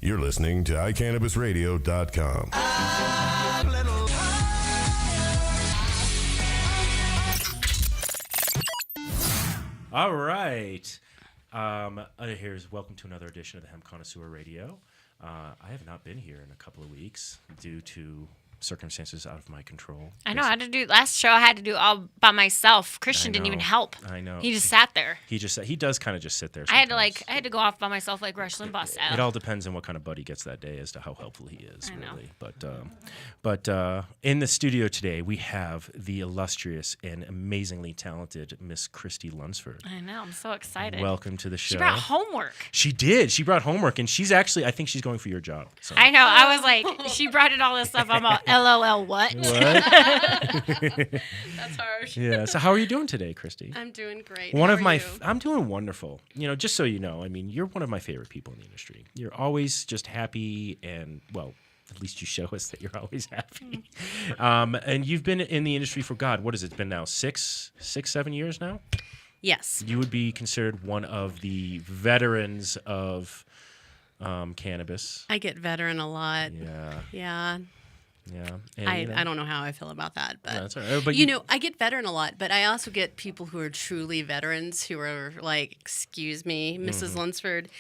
You're listening to iCannabisRadio.com. All right. Here's welcome to another edition of the Hemp Connoisseur Radio. I have not been here in a couple of weeks due to circumstances out of my control. I know. I had to do last show. I had to do all by myself. Christian didn't even help. I know. He just sat there. He does kind of just sit there. I Sometimes. had to go off by myself like Rush Limbaugh style. It all depends on what kind of buddy gets that day as to how helpful he is. I know. Really. But in the studio today we have the illustrious and amazingly talented Miss Christie Lundsford. I know. I'm so excited. Welcome to the show. She brought homework. She did. She brought homework, and I think she's going for your job. So. I know. I was like, she brought in all this stuff. I'm all, LOL, what? What? That's harsh. Yeah. So how are you doing today, Christy? I'm doing great. I'm doing wonderful. Just so you know, I mean, you're one of my favorite people in the industry. You're always just happy and, well, at least you show us that you're always happy. And you've been in the industry for, God, what has it been now? 7 years now? Yes. You would be considered one of the veterans of cannabis. I get veteran a lot. Yeah. Yeah. And, I don't know how I feel about that, but, no, that's all right. But I get veteran a lot, but I also get people who are truly veterans who are like, excuse me, Mrs. Lunsford,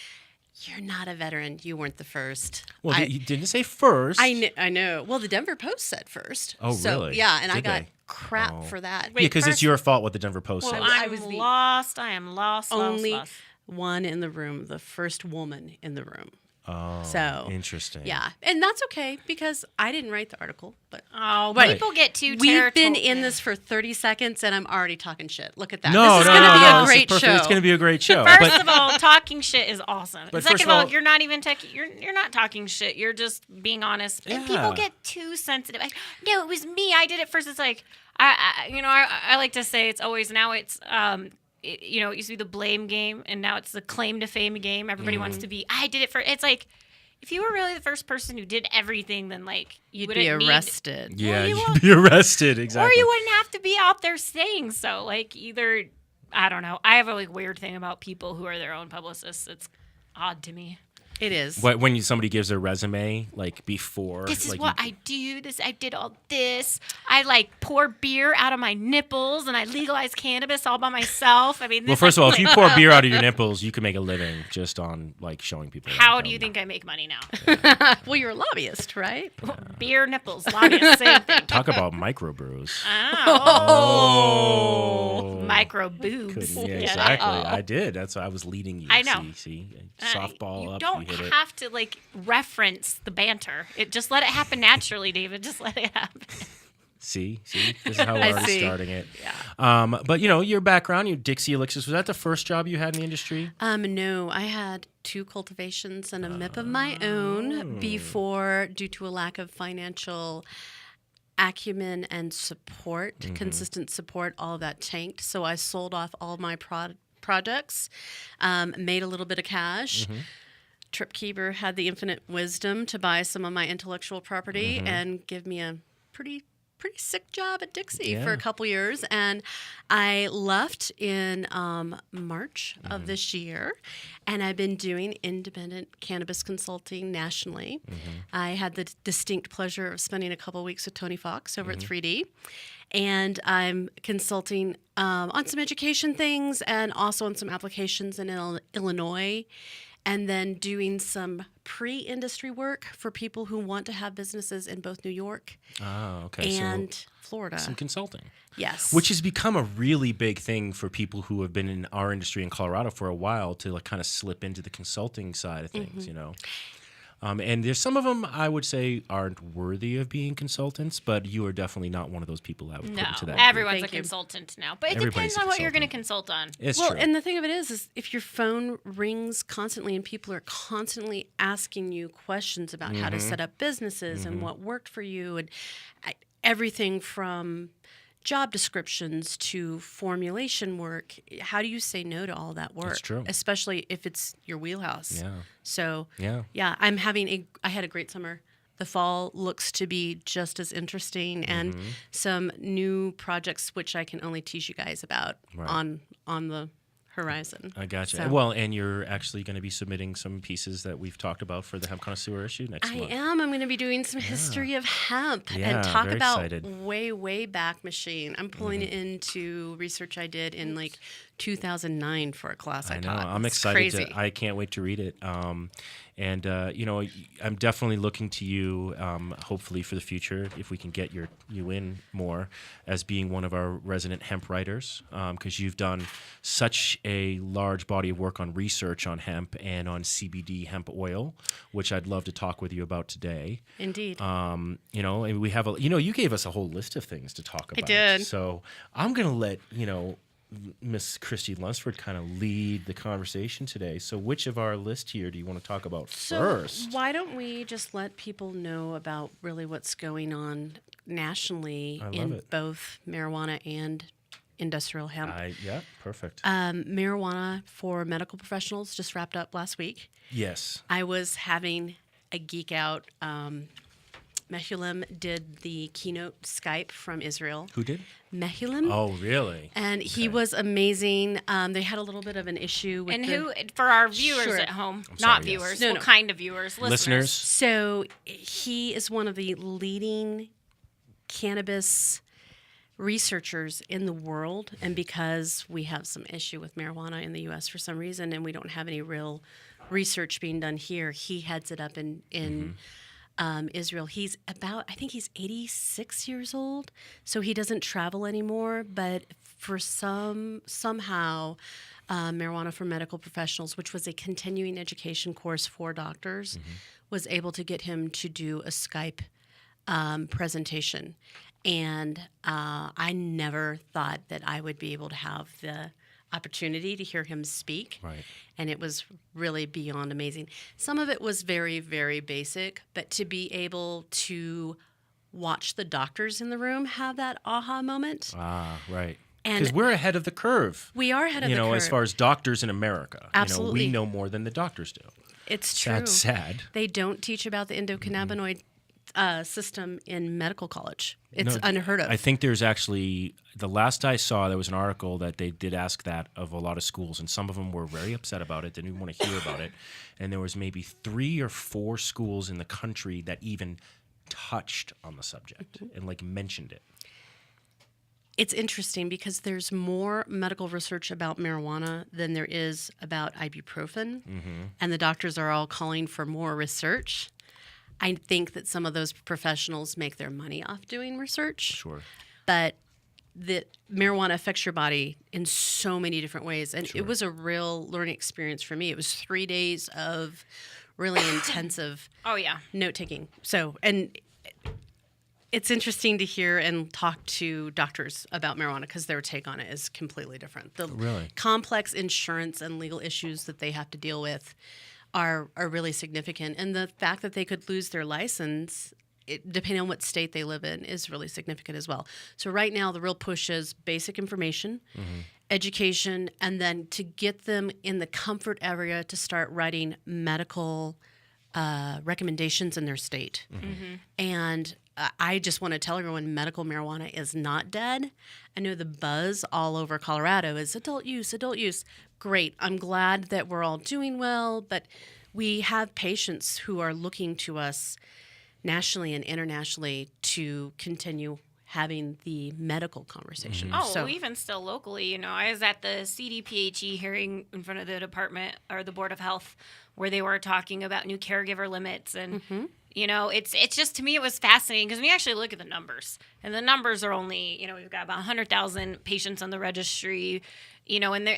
you're not a veteran. You weren't the first. Well, you didn't say first. I know. Well, the Denver Post said first. Oh, so, really? Yeah, and Did I got they? crap for that. Wait, Yeah, because it's your fault what the Denver Post Well, said. I was am lost. Only one in the room, the first woman in the room. Oh, so interesting. Yeah, and that's okay because I didn't write the article. But people get too we've been in this for 30 seconds, and I'm already talking shit. Look at that. No, this is going to be a great perfect. show. It's going to be a great show. First of all, talking shit is awesome. But Second first of all, of all- you're not even you're not talking shit. You're just being honest. And Yeah. people get too sensitive. Like, no, it was me. I did it first. It's like I like to say it's always now it's it used to be the blame game, and now it's the claim to fame game. Everybody wants to be. I did it for. It's like. If you were really the first person who did everything, then You'd be arrested. Yeah, you'd be arrested, exactly. Or you wouldn't have to be out there saying so. Either I don't know. I have a weird thing about people who are their own publicists. It's odd to me. It is. When somebody gives their resume, before. This is what I do. I did all this. I pour beer out of my nipples, and I legalized cannabis all by myself. I mean, Well, first of all, if you pour beer out of your nipples, you can make a living just on showing people. How do you think I make money now? Well, you're a lobbyist, right? Beer nipples, lobbyist, same thing. Talk about microbrews. Oh, micro boobs. Yeah, exactly. I did. That's why I was leading you. I know. See, softball you up. don't you hit have to reference the banter. Just let it happen naturally, David. Just let it happen. See, this is how we're already starting it. Yeah. But your background, your Dixie Elixirs, was that the first job you had in the industry? No, I had 2 cultivations and a MIP of my own before, due to a lack of financial acumen and support, consistent support, all of that tanked. So I sold off all my projects, made a little bit of cash. Tripkeeper had the infinite wisdom to buy some of my intellectual property and give me a pretty sick job at Dixie for a couple years. And I left in March of this year, and I've been doing independent cannabis consulting nationally. I had the distinct pleasure of spending a couple weeks with Tony Fox over at 3D. And I'm consulting on some education things and also on some applications in Illinois, and then doing some pre-industry work for people who want to have businesses in both New York and Florida. Some consulting. Yes. Which has become a really big thing for people who have been in our industry in Colorado for a while to kind of slip into the consulting side of things, And there's some of them I would say aren't worthy of being consultants, but you are definitely not one of those people I would put into that. Everyone's Thank a you. consultant now. But it Everybody's depends a on what you're going to consultant. consult on. It's well, true. and the thing of it is if your phone rings constantly and people are constantly asking you questions about how to set up businesses and what worked for you, and everything from job descriptions to formulation work, how do you say no to all that work? That's true. Especially if it's your wheelhouse. Yeah. So, Yeah. I had a great summer. The fall looks to be just as interesting, and some new projects which I can only tease you guys about on the horizon. I gotcha. So- Well, and you're actually going to be submitting some pieces that we've talked about for the Hemp Connoisseur issue next month. I am. I'm going to be doing some history of hemp Yeah, and talk very about excited. way back machine. I'm pulling it into research I did in like 2009 for a class I I know. taught. I'm It's excited. Crazy. I can't wait to read it. And I'm definitely looking to you, hopefully for the future, if we can get you in more, as being one of our resident hemp writers, because you've done such a large body of work on research on hemp and on CBD hemp oil, which I'd love to talk with you about today. Indeed. And we have you gave us a whole list of things to talk about. did. So I'm going to let, Miss Christie Lundsford kind of lead the conversation today. So which of our list here do you want to talk about first? Why don't we just let people know about really what's going on nationally in it. both marijuana and industrial hemp? Yeah, perfect. Marijuana for medical professionals just wrapped up last week. Yes. I was having a geek out. Mehulam did the keynote Skype from Israel. Who did? Mehulam. Oh, really? And he was amazing. They had a little bit of an issue with And who, for our viewers Sure. at home, sorry, not yes. viewers, No, what no. kind of viewers? Listeners? So he is one of the leading cannabis researchers in the world, and because we have some issue with marijuana in the U.S. for some reason, and we don't have any real research being done here, he heads it up in Israel. He's I think he's 86 years old, so he doesn't travel anymore. But for somehow, marijuana for medical professionals, which was a continuing education course for doctors, was able to get him to do a Skype presentation. And I never thought that I would be able to have the opportunity to hear him speak. Right. And it was really beyond amazing. Some of it was very, very basic, but to be able to watch the doctors in the room have that aha moment. Ah, right. And Because we're ahead of the curve. we are ahead of the curve. As far as doctors in America. Absolutely. We know more than the doctors do. It's true. That's sad. They don't teach about the endocannabinoid system in medical college. It's No, unheard of. I think there's actually, the last I saw, there was an article that they did ask that of a lot of schools, and some of them were very upset about it, didn't even want to hear about it. And there was maybe 3 or 4 schools in the country that even touched on the subject and mentioned it. It's interesting because there's more medical research about marijuana than there is about ibuprofen, and the doctors are all calling for more research. I think that some of those professionals make their money off doing research. Sure. But the marijuana affects your body in so many different ways. And it was a real learning experience for me. It was 3 days of really intensive Oh, yeah. note-taking. So, and it's interesting to hear and talk to doctors about marijuana because their take on it is completely different. The Really? complex insurance and legal issues that they have to deal with are really significant. And the fact that they could lose their license, depending on what state they live in, is really significant as well. So right now, the real push is basic information, education, and then to get them in the comfort area to start writing medical recommendations in their state. And I just want to tell everyone medical marijuana is not dead. I know the buzz all over Colorado is adult use, adult use. Great. I'm glad that we're all doing well, but we have patients who are looking to us nationally and internationally to continue having the medical conversation. Oh, So- well, even still locally, I was at the CDPHE hearing in front of the department or the Board of Health where they were talking about new caregiver limits. And, it's just, to me, it was fascinating because when you actually look at the numbers, and the numbers are only, we've got about 100,000 patients on the registry, and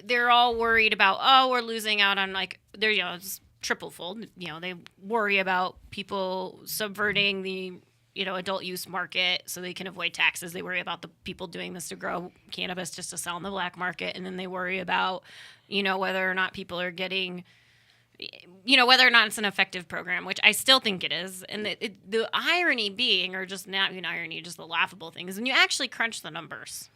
they're all worried about, we're losing out on they're, it's triple fold. They worry about people subverting the adult use market so they can avoid taxes. They worry about the people doing this to grow cannabis just to sell in the black market. And then they worry about, whether or not people are getting, whether or not it's an effective program, which I still think it is. And the irony being, or just not even irony, just the laughable thing is when you actually crunch the numbers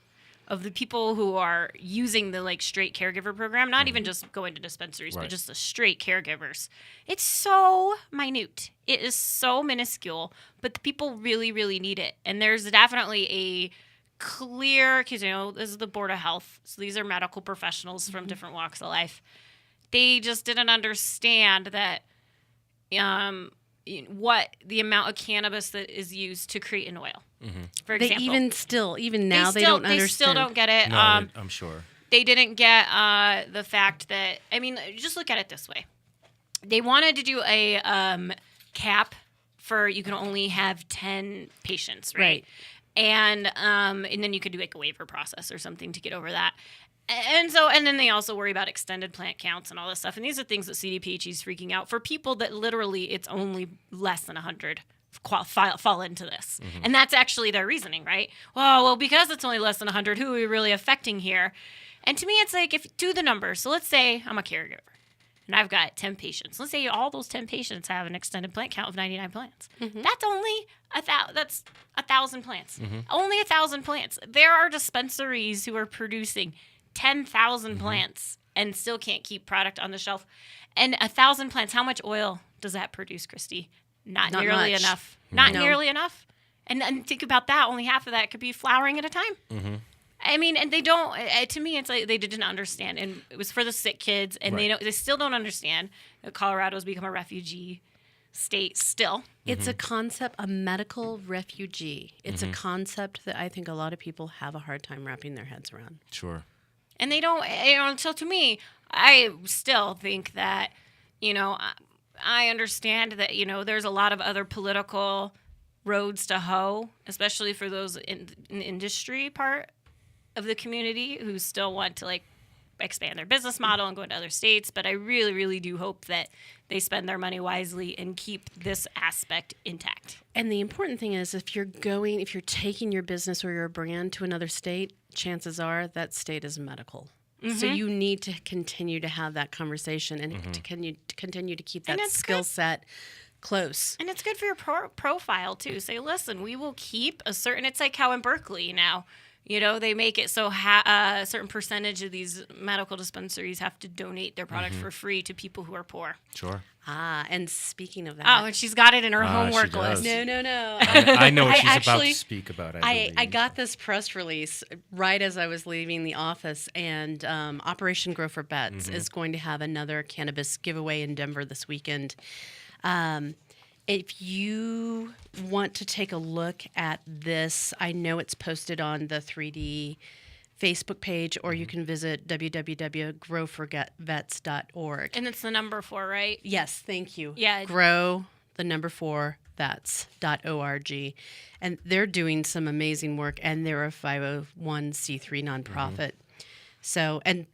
of the people who are using the straight caregiver program, not even just going to dispensaries, Right. but just the straight caregivers. It's so minute. It is so minuscule, but the people really, really need it. And there's definitely a clear, because, this is the Board of Health. So these are medical professionals from different walks of life. They just didn't understand that what the amount of cannabis that is used to create an oil, for example. Even now, they don't understand. They still don't get it. No, I'm sure. They didn't get the fact that, just look at it this way. They wanted to do a cap for you can only have 10 patients, right? And then you could do like a waiver process or something to get over that. And then they also worry about extended plant counts and all this stuff. And these are things that CDPHE is freaking out for people that literally it's only less than 100 fall into this. And that's actually their reasoning, right? Well, because it's only less than 100, who are we really affecting here? And to me, it's like, if do the numbers. So let's say I'm a caregiver and I've got 10 patients. Let's say all those 10 patients have an extended plant count of 99 plants. That's only 1,000 plants. Only 1,000 plants. There are dispensaries who are producing 10,000 plants and still can't keep product on the shelf. And 1,000 plants, how much oil does that produce, Christy? Not nearly much. Enough. Not nearly enough. And think about that. Only half of that could be flowering at a time. And they don't. To me, it's like they didn't understand, and it was for the sick kids, and they still don't understand that Colorado's become a refugee state still. It's a concept, a medical refugee. It's a concept that I think a lot of people have a hard time wrapping their heads around. Sure. And they don't, so to me, I still think that, I understand that, there's a lot of other political roads to hoe, especially for those in the industry part of the community who still want to expand their business model and go into other states. But I really, really do hope that they spend their money wisely and keep this aspect intact. And the important thing is if you're taking your business or your brand to another state, chances are that state is medical. So you need to continue to have that conversation and to continue to keep that skill set close. And it's good for your profile, too. Say, listen, we will keep a certain... It's like how in Berkeley now, they make it so a certain percentage of these medical dispensaries have to donate their product for free to people who are poor. Sure. And speaking of that... Oh, and she's got it in her homework list. No. I know what she's about to speak about, I got this press release right as I was leaving the office, and Operation Grow for Vets is going to have another cannabis giveaway in Denver this weekend. If you want to take a look at this, I know it's posted on the 3D Facebook page, or you can visit www.growforvets.org. And it's the number 4, right? Yes, thank you. Yeah. Grow, the number 4, vets.org. And they're doing some amazing work, and they're a 501c3 nonprofit. So, and,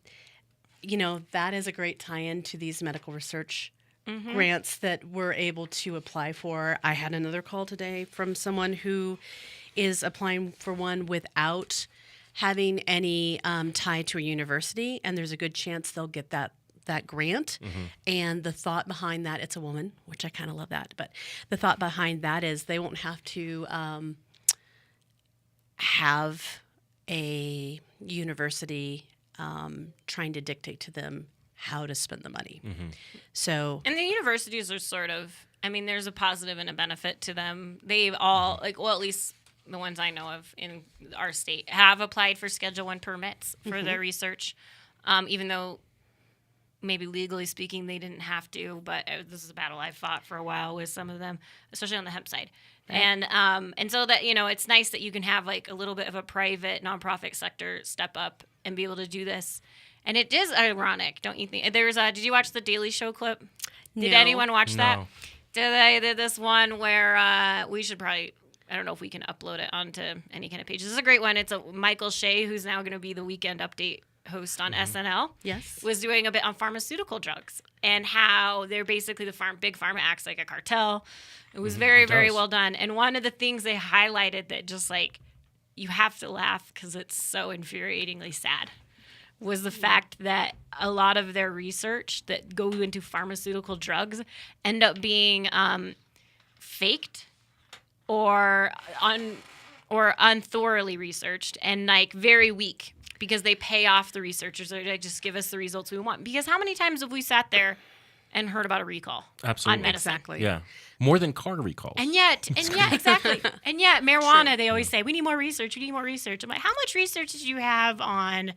that is a great tie-in to these medical research grants that we're able to apply for. I had another call today from someone who is applying for one without having any tie to a university, and there's a good chance they'll get that grant. And the thought behind that, it's a woman, which I kind of love that, but the thought behind that is they won't have to have a university trying to dictate to them how to spend the money. So, and the universities are sort of, there's a positive and a benefit to them. They've all, at least the ones I know of in our state, have applied for Schedule I permits for their research, even though maybe legally speaking they didn't have to, but this is a battle I've fought for a while with some of them, especially on the hemp side. Right. And so that, it's nice that you can have a little bit of a private nonprofit sector step up and be able to do this. And it is ironic, don't you think? Did you watch the Daily Show clip? Did anyone watch that? They did this one where we should probably, I don't know if we can upload it onto any kind of page. This is a great one. It's a Michael Shea, who's now going to be the Weekend Update host on SNL. Yes. Was doing a bit on pharmaceutical drugs and how they're basically big pharma acts like a cartel. It was very, very well done. And one of the things they highlighted that just you have to laugh because it's so infuriatingly sad was the fact that a lot of their research that go into pharmaceutical drugs end up being faked or unthoroughly researched and very weak because they pay off the researchers to just give us the results we want. Because how many times have we sat there and heard about a recall Absolutely. on medicine. Exactly. Yeah. More than car recalls. And yet, exactly. And yet, marijuana, they always say, we need more research. We need more research. I'm like, how much research did you have on,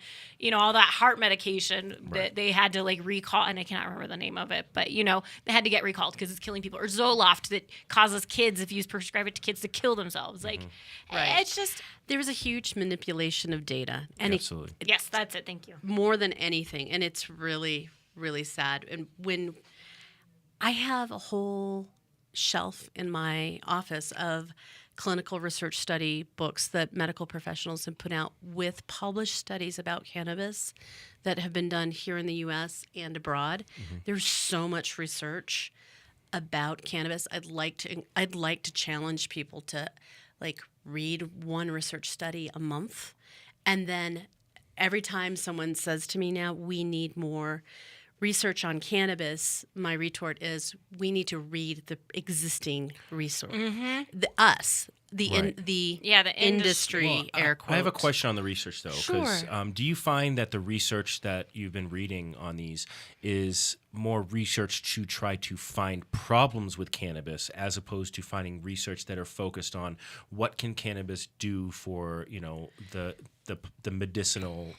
all that heart medication that they had to recall? And I cannot remember the name of it, but, they had to get recalled because it's killing people. Or Zoloft that causes kids, if you prescribe it to kids, to kill themselves. It's just. There's a huge manipulation of data. And Absolutely. Yes, that's it. Thank you. more than anything. And it's really, really sad. And when I have a whole shelf in my office of clinical research study books that medical professionals have put out with published studies about cannabis that have been done here in the U.S. and abroad. There's so much research about cannabis. I'd like to challenge people to read one research study a month, and then every time someone says to me now, we need more research on cannabis, my retort is, we need to read the existing research. The industry, air quotes. I have a question on the research, though. Sure. Do you find that the research that you've been reading on these is more research to try to find problems with cannabis as opposed to finding research that are focused on what can cannabis do for, the medicinal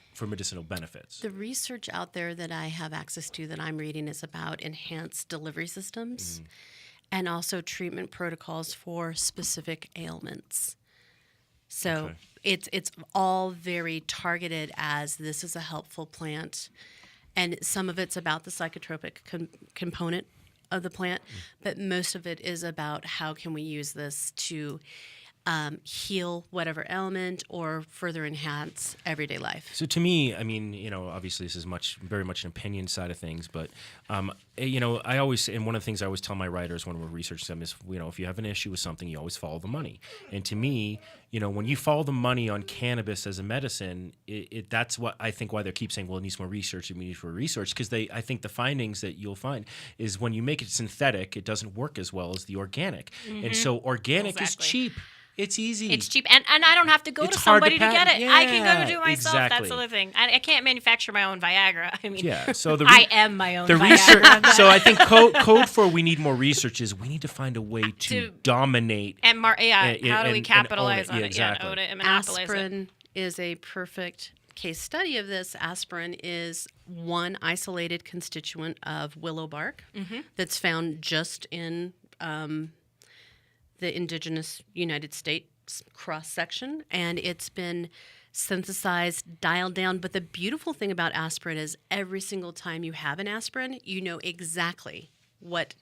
benefits? The research out there that I have access to that I'm reading is about enhanced delivery systems and also treatment protocols for specific ailments. So it's all very targeted as this is a helpful plant, and some of it's about the psychotropic component of the plant, but most of it is about how can we use this to heal whatever ailment or further enhance everyday life. So to me, I mean, obviously this is very much an opinion side of things, but, I always, and one of the things I always tell my writers when we're researching them is, if you have an issue with something, you always follow the money. And to me, when you follow the money on cannabis as a medicine, that's what I think why they keep saying, well, it needs more research, because I think the findings that you'll find is when you make it synthetic, it doesn't work as well as the organic. And so organic is cheap. It's easy. It's cheap. And I don't have to go It's to hard to somebody to get it. patent. I can go Yeah, do it myself. exactly. That's the other thing. I can't manufacture my own Viagra. I mean, So I am my own the Viagra. research. So I think code for we need more research is we need to find a way to dominate. And how do we and capitalize own it. on Yeah, it? exactly. Yeah, own it and monopolize Aspirin is a perfect case study of this. Aspirin is one isolated constituent of willow bark that's found just in the indigenous United States cross-section, and it's been synthesized, dialed down. But the beautiful thing about aspirin is every single time you have an aspirin, you know exactly what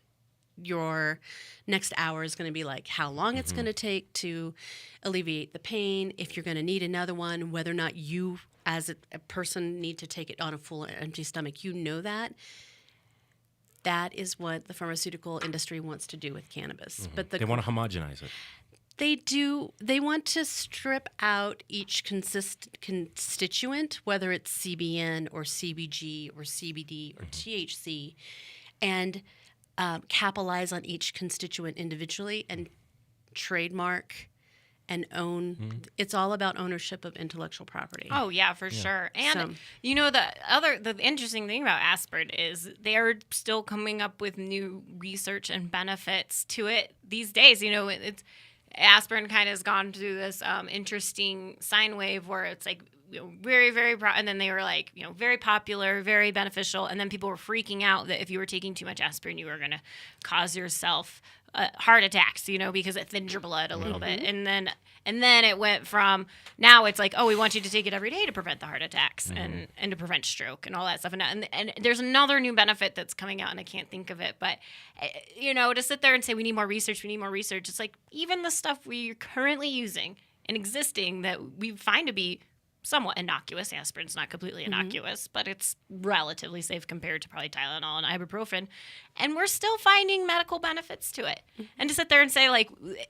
your next hour is going to be like, how long it's going to take to alleviate the pain, if you're going to need another one, whether or not you as a person need to take it on a full empty stomach. You know that. That is what the pharmaceutical industry wants to do with cannabis. But They want to homogenize it. they do. They want to strip out each constituent, whether it's CBN or CBG or CBD or THC, and capitalize on each constituent individually and trademark and own. It's all about ownership of intellectual property. Oh yeah, for sure. And So- the interesting thing about aspirin is they're still coming up with new research and benefits to it these days. It's aspirin kind of has gone through this interesting sine wave where it's very, very, and then they were very popular, very beneficial, and then people were freaking out that if you were taking too much aspirin, you were going to cause yourself heart attacks, because it thinned your blood a little bit, and then it went from now it's we want you to take it every day to prevent the heart attacks and to prevent stroke and all that stuff, and there's another new benefit that's coming out, and I can't think of it, but to sit there and say we need more research, it's even the stuff we're currently using and existing that we find to be somewhat innocuous. Aspirin's not completely innocuous, but it's relatively safe compared to probably Tylenol and ibuprofen. And we're still finding medical benefits to it. And to sit there and say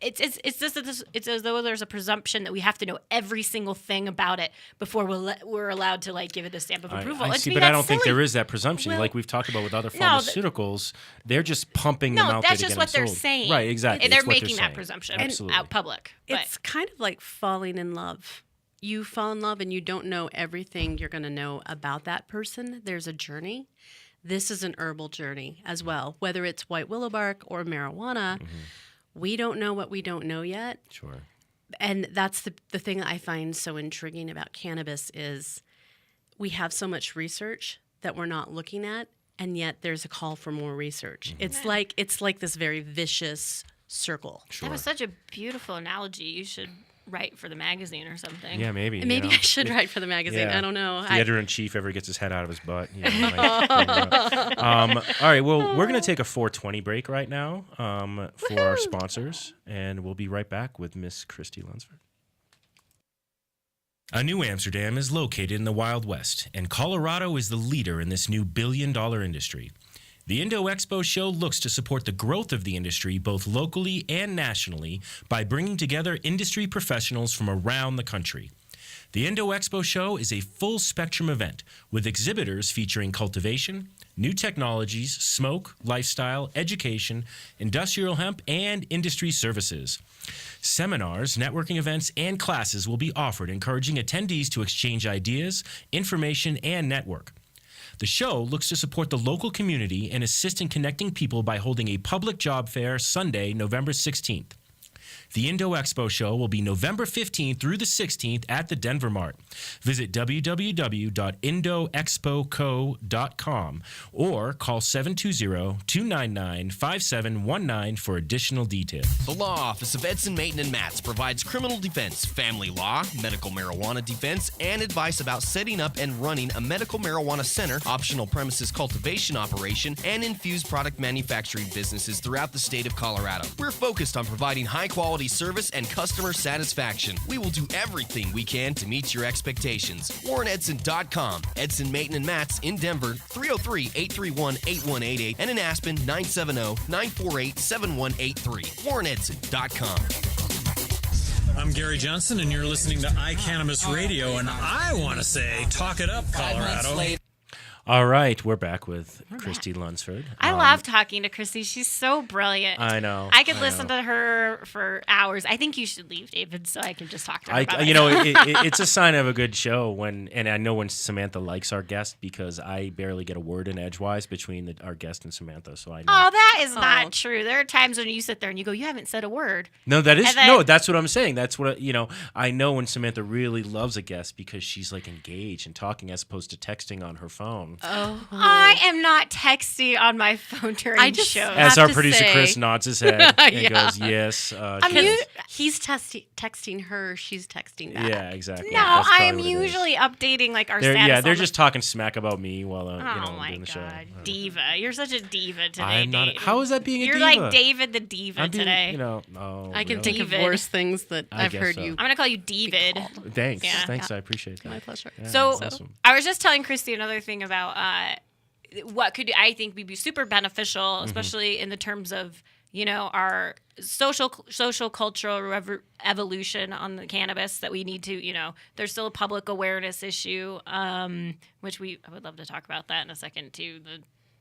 it's as though there's a presumption that we have to know every single thing about it before we're allowed to give it the stamp of approval. I see, but I don't think there is that presumption. Well, Like we've talked about with other pharmaceuticals, they're just pumping them out there to that's get just them what they're sold. saying. Right, exactly. They're It's what making that saying. presumption Absolutely. out public. But It's kind of like falling in love. You fall in love and you don't know everything you're going to know about that person. There's a journey this is an herbal journey as well. Whether it's white willow bark or marijuana, we don't know what we don't know yet. Sure. And that's the thing that I find so intriguing about cannabis is we have so much research that we're not looking at, and yet there's a call for more research. It's like this very vicious circle. Sure. That was such a beautiful analogy. You should write for the magazine or something. Yeah, maybe. Maybe I should write for the magazine. Yeah. I don't know. If the editor-in-chief ever gets his head out of his butt. You know, all right, well, we're going to take a 4:20 break right now for our sponsors, and we'll be right back with Miss Christie Lundsford. A New Amsterdam is located in the Wild West, and Colorado is the leader in this new billion-dollar industry. The Indo Expo show looks to support the growth of the industry both locally and nationally by bringing together industry professionals from around the country. The Indo Expo show is a full-spectrum event with exhibitors featuring cultivation, new technologies, smoke, lifestyle, education, industrial hemp, and industry services. Seminars, networking events, and classes will be offered, encouraging attendees to exchange ideas, information, and network. The show looks to support the local community and assist in connecting people by holding a public job fair Sunday, November 16th. The Indo Expo show will be November 15th through the 16th at the Denver Mart. Visit www.indoexpoco.com or call 720-299-5719 for additional details. The Law Office of Edson Maton & Matz provides criminal defense, family law, medical marijuana defense, and advice about setting up and running a medical marijuana center, optional premises cultivation operation, and infused product manufacturing businesses throughout the state of Colorado. We're focused on providing high-quality service and customer satisfaction. We will do everything we can to meet your expectations. WarrenEdson.com. Edson Maton & Matz in Denver, 303-831-8188, and in Aspen, 970-948-7183. WarrenEdson.com. I'm Gary Johnson, and you're listening to iCannabis Radio, and I want to say, talk it up, Colorado. All right, we're back with Christie Lundsford. I love talking to Christie. She's so brilliant. I know. I could listen to her for hours. I think you should leave, David, so I can just talk to her about you know, it's a sign of a good show and I know when Samantha likes our guest because I barely get a word in edgewise between our guest and Samantha, so I know. Oh, that is not true. There are times when you sit there and you go, you haven't said a word. No, that's what I'm saying. That's what, I know when Samantha really loves a guest because she's like engaged and talking as opposed to texting on her phone. Oh. I am not texting on my phone during shows. As our to producer say- Chris nods his head and goes, yes. He's texting her, she's texting back. Yeah, exactly. No, That's I probably am what it is. usually updating like our status. They're on just talking smack about me while Oh my doing the show. God, diva! You're such a diva today. I'm not. Dave. How is that being a You're diva? like David the diva I'm being, today. I can think of David. worse things that I I've guess heard so. you. I'm gonna call you David. Thanks. Yeah. Thanks. I appreciate that. My pleasure. Yeah, So awesome. I was just telling Christy another thing about what could I think would be super beneficial, especially in the terms of our social cultural evolution on the cannabis that we need to there's still a public awareness issue, which I would love to talk about that in a second too.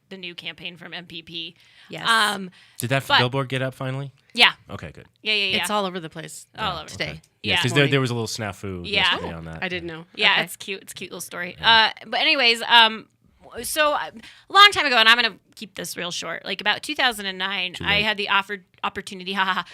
The new campaign from MPP. Yes. Did that billboard get up finally? Yeah. Okay, good. Yeah. It's all over the place all over today. Okay. Yeah. because there was a little snafu yesterday on that. I didn't know. Yeah, Okay. it's cute. It's a cute little story. But anyways, so a long time ago, and I'm going to keep this real short, like about 2009, I had the opportunity to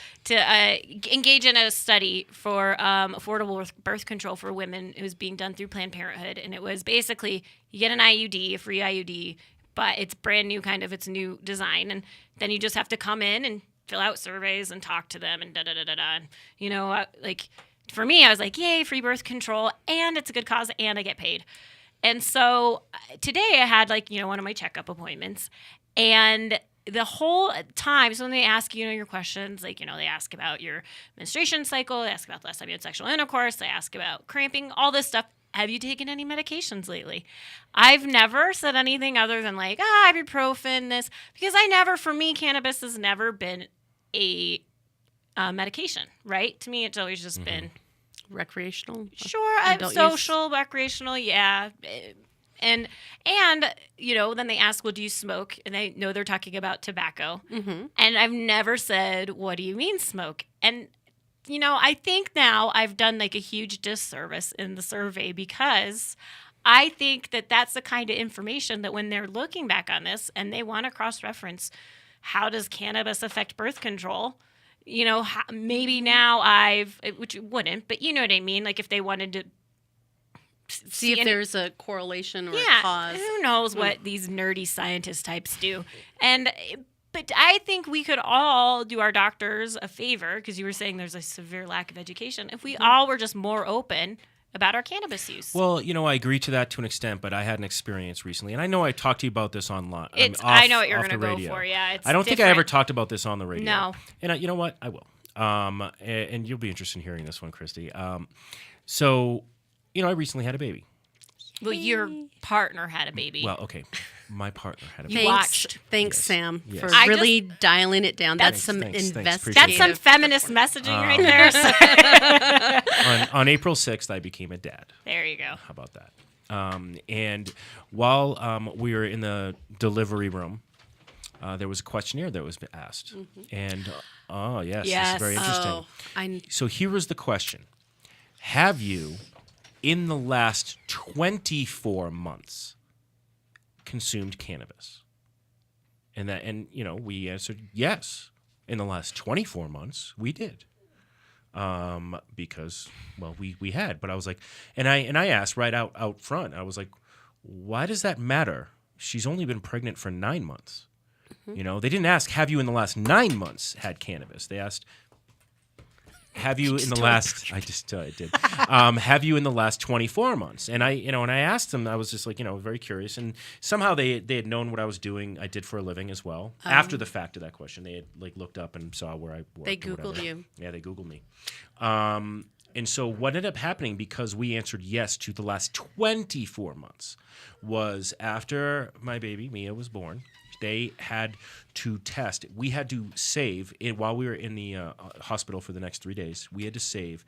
engage in a study for affordable birth control for women. It was being done through Planned Parenthood. And it was basically you get an IUD, a free IUD, but it's brand new it's new design. And then you just have to come in and fill out surveys and talk to them and da-da-da-da-da. And, for me, I was like, yay, free birth control, and it's a good cause, and I get paid. And so today I had one of my checkup appointments, and the whole time, so when they ask your questions, they ask about your menstruation cycle, they ask about the last time you had sexual intercourse, they ask about cramping, all this stuff. Have you taken any medications lately? I've never said anything other than ibuprofen, this, because for me, cannabis has never been a medication, right? To me, it's always just been Recreational? sure, Adult social, recreational, yeah. And then they ask, well, do you smoke? And I know they're talking about tobacco. Mm-hmm. And I've never said, what do you mean smoke? And, I think now I've done a huge disservice in the survey because I think that that's the kind of information that when they're looking back on this and they want to cross-reference, how does cannabis affect birth control? You know, maybe now which it wouldn't, but you know what I mean? Like if they wanted to See if there's a correlation or a cause. Who knows what these nerdy scientist types do. But I think we could all do our doctors a favor, because you were saying there's a severe lack of education, if we all were just more open about our cannabis use. Well, you know, I agree to that to an extent, but I had an experience recently, and I know I talked to you about this online. I know what you're going to go for, yeah. I don't think I ever talked about this on the radio. No. And you know what? I will. And you'll be interested in hearing this one, Christy. So, you know, I recently had a baby. Well, your partner had a baby. Well, okay. My partner had a You baby. watched. Thanks, Yes. Sam, Yes. for I really dialing it down. That's some thanks. investigative. That's some feminist messaging right there. So. On April 6th, I became a dad. There you go. How about that? And while we were in the delivery room, there was a questionnaire that was asked. And, yes, this is very interesting. So here was the question. Have you, in the last 24 months, consumed cannabis? And you know, we answered yes. In the last 24 months, we did. Because, well, we had. But I was like, and I asked right out front, I was like, why does that matter? She's only been pregnant for 9 months. You know, they didn't ask, have you in the last 9 months had cannabis? They asked, have you in the last? I did. Have you in the last 24 months? And I asked them. I was just like, very curious. And somehow they had known what I was doing. I did for a living as well. After the fact of that question, they had looked up and saw where I worked. They Googled you. Yeah, they Googled me. And so what ended up happening, because we answered yes to the last 24 months, was after my baby Mia was born. They had to test. We had to save while we were in the hospital for the next 3 days. We had to save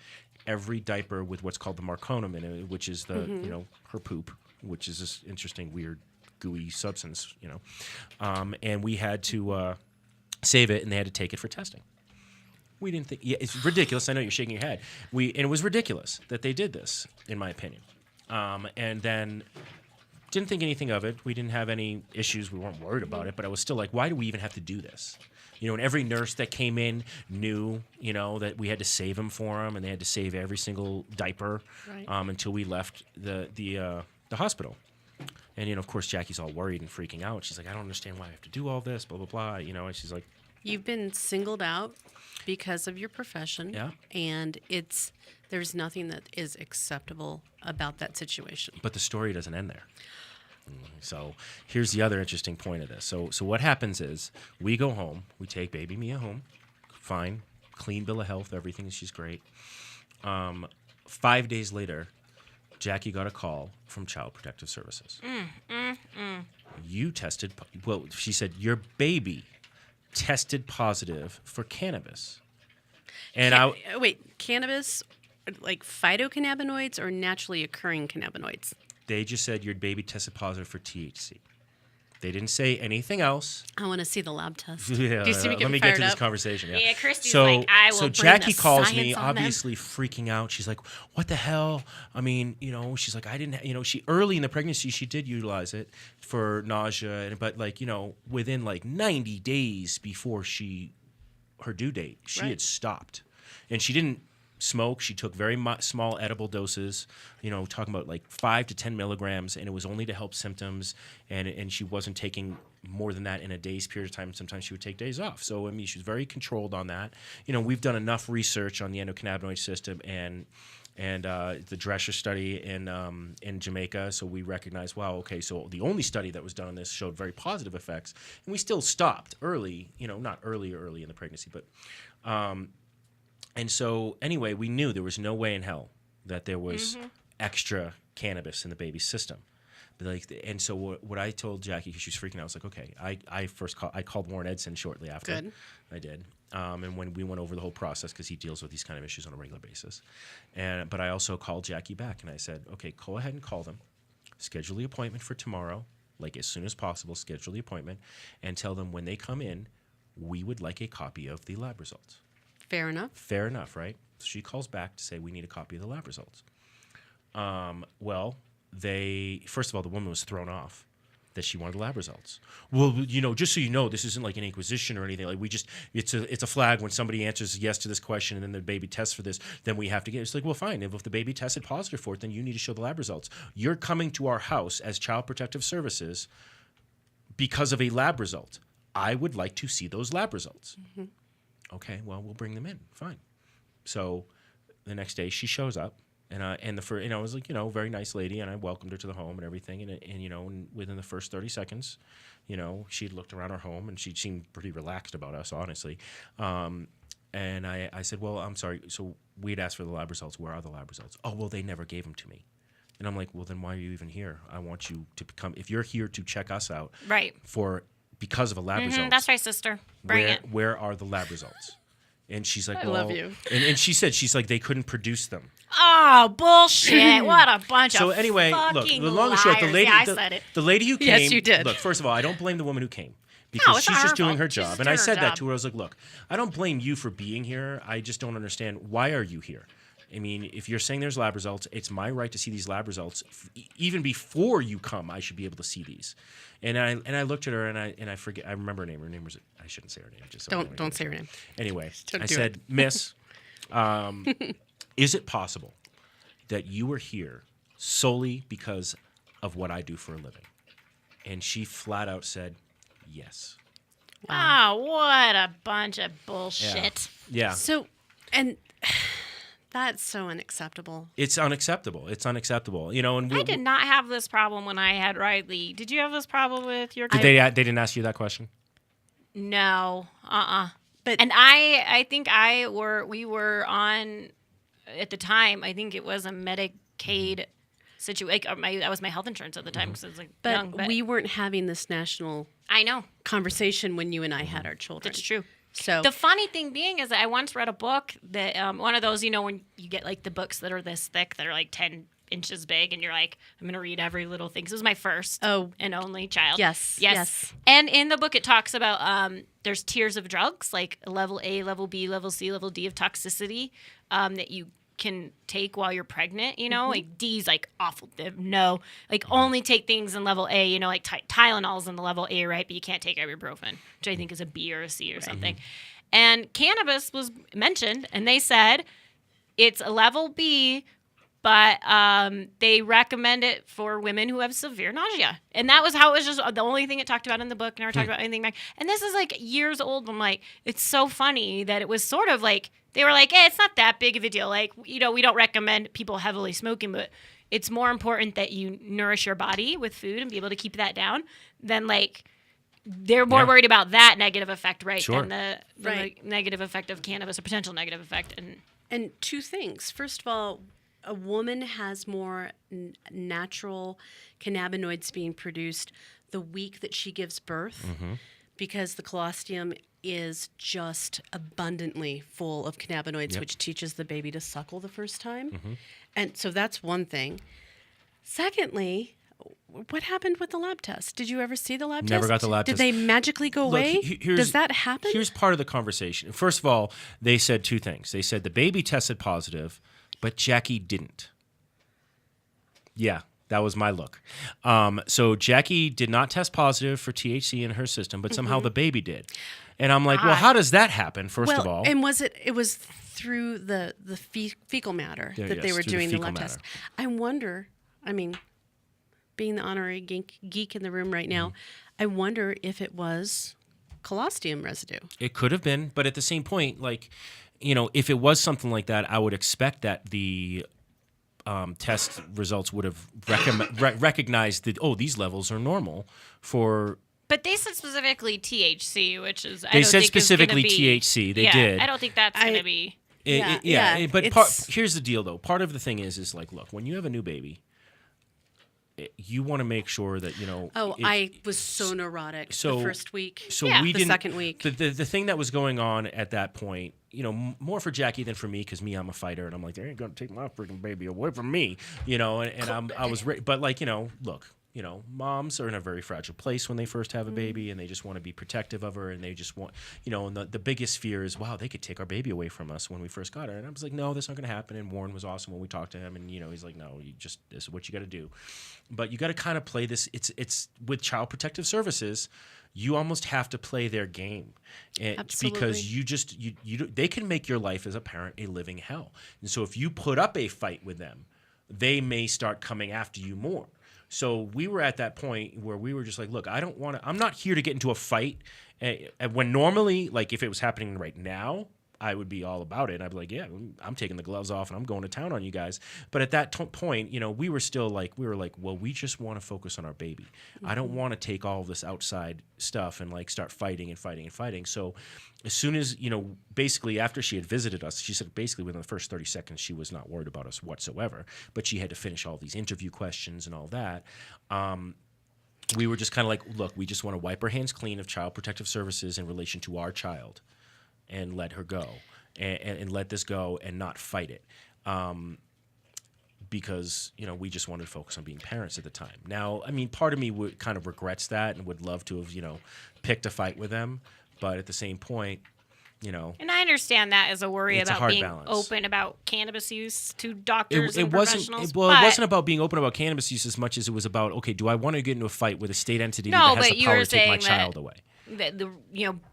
every diaper with what's called the marconum in it, which is the her poop, which is this interesting, weird, gooey substance. And we had to save it, and they had to take it for testing. We didn't think. Yeah, it's ridiculous. I know you're shaking your head. And it was ridiculous that they did this, in my opinion. And then. Didn't think anything of it. We didn't have any issues. We weren't worried about it. But I was still like, why do we even have to do this? And every nurse that came in knew, that we had to save them for them, and they had to save every single diaper until we left the hospital. And, of course, Jackie's all worried and freaking out. She's like, I don't understand why I have to do all this, blah, blah, blah. And she's like. You've been singled out because of your profession. Yeah. And there's nothing that is acceptable about that situation. But the story doesn't end there. So here's the other interesting point of this. So what happens is we go home. We take baby Mia home. Fine. Clean bill of health. Everything. She's great. 5 days later, Jackie got a call from Child Protective Services. You tested. Well, she said, your baby tested positive for cannabis. And wait, cannabis, like phytocannabinoids or naturally occurring cannabinoids? They just said your baby tested positive for THC. They didn't say anything else. I want to see the lab test. Yeah, Do you see me let me get to this conversation. Yeah, Christy's like, I will So bring Jackie the calls science me, on obviously freaking out. She's like, what the hell? I mean, she's like, I didn't, she early in the pregnancy, she did utilize it for nausea. But within 90 days before her due date, she had stopped. And she didn't smoke. She took very small edible doses, talking about 5 to 10 milligrams, and it was only to help symptoms, and she wasn't taking more than that in a day's period of time. Sometimes she would take days off. So, I mean, she was very controlled on that. We've done enough research on the endocannabinoid system and the Drescher study in Jamaica, so we recognize, wow, okay, so the only study that was done on this showed very positive effects, and we still stopped early, not early in the pregnancy, but and so, anyway, we knew there was no way in hell that there was extra cannabis in the baby's system. And so what I told Jackie, because she was freaking out, I was like, okay, I called Warren Edson shortly after. Good. I did. And when we went over the whole process, because he deals with these kind of issues on a regular basis. But I also called Jackie back, and I said, okay, go ahead and call them. Schedule the appointment for tomorrow, as soon as possible, schedule the appointment, and tell them when they come in, we would like a copy of the lab results. Fair enough. Fair enough, right? So she calls back to say we need a copy of the lab results. Well, first of all, the woman was thrown off that she wanted the lab results. Well, just so you know, this isn't like an inquisition or anything. Like it's a flag when somebody answers yes to this question and then the baby tests for this, then we have to get. It's like, well, fine. If the baby tested positive for it, then you need to show the lab results. You're coming to our house as Child Protective Services because of a lab result. I would like to see those lab results. Mm-hmm. Okay, well, we'll bring them in. Fine. So the next day she shows up. And I was like, very nice lady, and I welcomed her to the home and everything. And within the first 30 seconds, she'd looked around our home and she seemed pretty relaxed about us, honestly. And I said, well, I'm sorry. So we'd asked for the lab results. Where are the lab results? Oh, well, they never gave them to me. And I'm like, well, then why are you even here? I want you to come. If you're here to check us out, right? Because of a lab results. That's right, sister. Bring it. Where are the lab results? And she's like, I love you. And she's like, they couldn't produce them. Oh, bullshit. What a bunch of So anyway, look, the long and liars. short, the lady who came. Yes, you did. Look, first of all, I don't blame the woman who came because it's she's not just her doing fault. her She's job. just And I doing her said that job. to her. I was like, look, I don't blame you for being here. I just don't understand, why are you here? I mean, if you're saying there's lab results, it's my right to see these lab results. Even before you come, I should be able to see these. And I looked at her and I forget. I remember her name. Her name was, I shouldn't say her name. Just so Don't say her name. Anyway, Don't I do said, Miss, is it possible that you were here solely because of what I do for a living? And she flat out said, yes. Wow. Oh, what a bunch of bullshit. Yeah. So, and that's so unacceptable. It's unacceptable. And I did not have this problem when I had Riley. Did you have this problem with your kid? They didn't ask you that question? No. But And I think we were on, at the time, I think it was a Medicaid situation. That was my health insurance at the time because I was like young. but we weren't having this national I know. conversation when you and I had our children. That's true. So The funny thing being is that I once read a book that one of those, when you get like the books that are this thick, that are like 10 inches big, and you're like, I'm going to read every little thing. 'Cause it was my first and only child. Yes. And in the book, it talks about there's tiers of drugs, like level A, level B, level C, level D of toxicity that you can take while you're pregnant, like D's like awful. No, like only take things in level A, like Tylenol's in the level A, right? But you can't take ibuprofen, which I think is a B or a C or something. And cannabis was mentioned, and they said it's a level B, but they recommend it for women who have severe nausea. And that was how it was just the only thing it talked about in the book. Never talked about anything back. And this is like years old. I'm like, it's so funny that it was sort of like, they were like, it's not that big of a deal. Like, we don't recommend people heavily smoking, but it's more important that you nourish your body with food and be able to keep that down than like, they're more worried about that negative effect, right? Sure. Than the negative effect of cannabis, or potential negative effect. And two things. First of all, a woman has more natural cannabinoids being produced the week that she gives birth because the colostrum is just abundantly full of cannabinoids, which teaches the baby to suckle the first time. And so that's one thing. Secondly, what happened with the lab test? Did you ever see the lab test? Never got the lab Did test. they magically go away? Does that happen? Here's part of the conversation. First of all, they said two things. They said the baby tested positive, but Jackie didn't. Yeah, that was my look. So Jackie did not test positive for THC in her system, but somehow the baby did. And I'm like, well, how does that happen, first of all? And it was through the fecal matter that they were doing the lab test. I wonder, being the honorary geek in the room right now, I wonder if it was colostrum residue. It could have been, but at the same point, like, if it was something like that, I would expect that the test results would have recognized that, these levels are normal for... But they said specifically THC, which is... They said specifically THC. They did. I don't think that's going to be... But here's the deal, though. Part of the thing is like, look, when you have a new baby, you want to make sure that, I was so neurotic the first week. So we didn't. The second week. The thing that was going on at that point, more for Jackie than for me, because I'm a fighter, and I'm like, they ain't going to take my freaking baby away from me, and I was, but like, look, moms are in a very fragile place when they first have a baby, and they just want to be protective of her, and they just want, and the biggest fear is, wow, they could take our baby away from us when we first got her. And I was like, no, that's not going to happen. And Warren was awesome when we talked to him, and he's like, no, this is what you got to do. But you got to kind of play this. It's with Child Protective Services, you almost have to play their game, because they can make your life as a parent a living hell. And so if you put up a fight with them, they may start coming after you more. So we were at that point where we were just like, look, I'm not here to get into a fight. And when normally, like if it was happening right now, I would be all about it. I'd be like, yeah, I'm taking the gloves off and I'm going to town on you guys. But at that point, we were still like, well, we just want to focus on our baby. I don't want to take all of this outside stuff and like start fighting and fighting and fighting. So as soon as, basically after she had visited us, she said basically within the first 30 seconds, she was not worried about us whatsoever, but she had to finish all these interview questions and all that. We were just kind of like, look, we just want to wipe our hands clean of Child Protective Services in relation to our child, and let her go, and let this go and not fight it. Because, we just wanted to focus on being parents at the time. Now, I mean, part of me kind of regrets that and would love to have, picked a fight with them. But at the same point, And I understand that as a worry about being balance. Open about cannabis use to doctors and professionals. It wasn't about being open about cannabis use as much as it was about, okay, do I want to get into a fight with a state entity that has the power to take my child away?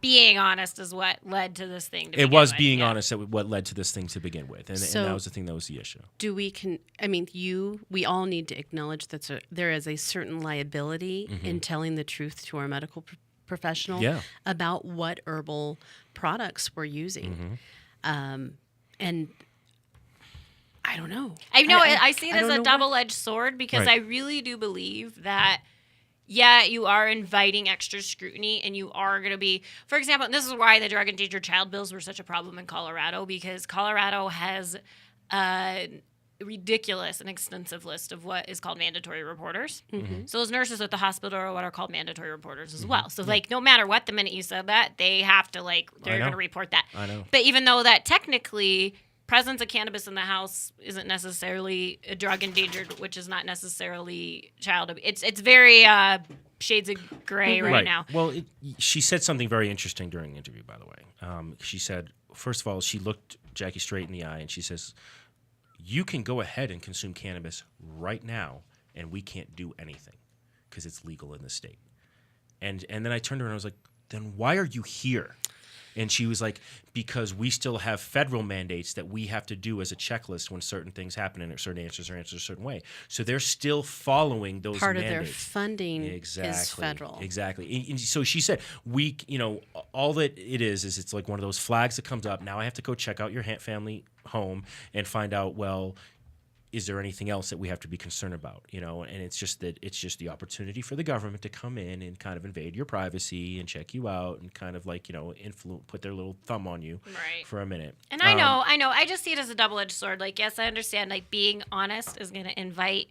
Being honest is what led to this thing. It was being honest that what led to this thing to begin with, and that was the thing that was the issue. We all need to acknowledge that there is a certain liability in telling the truth to our medical professional about what herbal products we're using, and I don't know. I see it as a double-edged sword, because I really do believe that. Yeah, you are inviting extra scrutiny, and you are going to be, for example, and this is why the drug endangered child bills were such a problem in Colorado, because Colorado has a ridiculous and extensive list of what is called mandatory reporters. So those nurses at the hospital are what are called mandatory reporters as well. So no matter what, the minute you said that, they have to they're going to report that. I know. But even though that technically presence of cannabis in the house isn't necessarily a drug endangered, which is not necessarily child abuse. It's very shades of gray right now. Well, she said something very interesting during the interview, by the way. She said, first of all, she looked Jackie straight in the eye, and she says, you can go ahead and consume cannabis right now, and we can't do anything because it's legal in the state. And then I turned to her and I was like, then why are you here? And she was like, because we still have federal mandates that we have to do as a checklist when certain things happen and certain answers are answered a certain way. So they're still following those Part mandates. Part of their funding is federal. Exactly. And so she said, all that it is it's like one of those flags that comes up. Now I have to go check out your family home and find out, well, is there anything else that we have to be concerned about? And it's just the opportunity for the government to come in and kind of invade your privacy and check you out and kind of put their little thumb on you for a minute. And I know. I just see it as a double-edged sword. Yes, I understand. Being honest is going to invite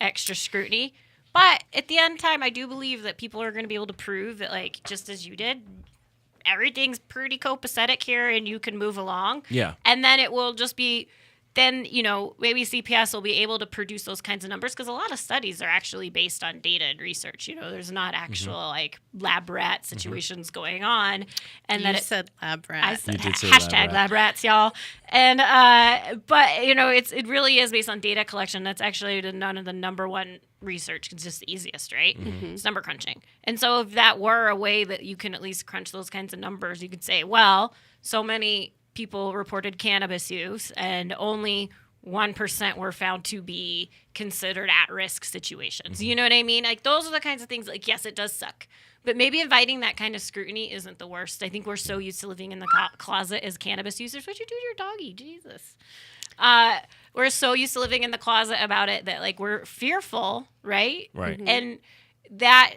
extra scrutiny, but at the end of time, I do believe that people are going to be able to prove that, just as you did, everything's pretty copacetic here, and you can move along. Yeah. And then it will just be. Then, maybe CPS will be able to produce those kinds of numbers, because a lot of studies are actually based on data and research. There's not actual lab rat situations going on. And you said lab rat. I said hashtag lab rats, y'all. And but it really is based on data collection. That's actually none of the number one research. It's just the easiest, right? It's number crunching. And so if that were a way that you can at least crunch those kinds of numbers, you could say, well, so many people reported cannabis use, and only 1% were found to be considered at-risk situations. You know what I mean? Those are the kinds of things, yes, it does suck. But maybe inviting that kind of scrutiny isn't the worst. I think we're so used to living in the closet as cannabis users. What'd you do to your doggy? Jesus. We're so used to living in the closet about it that, we're fearful, right? Right. And that...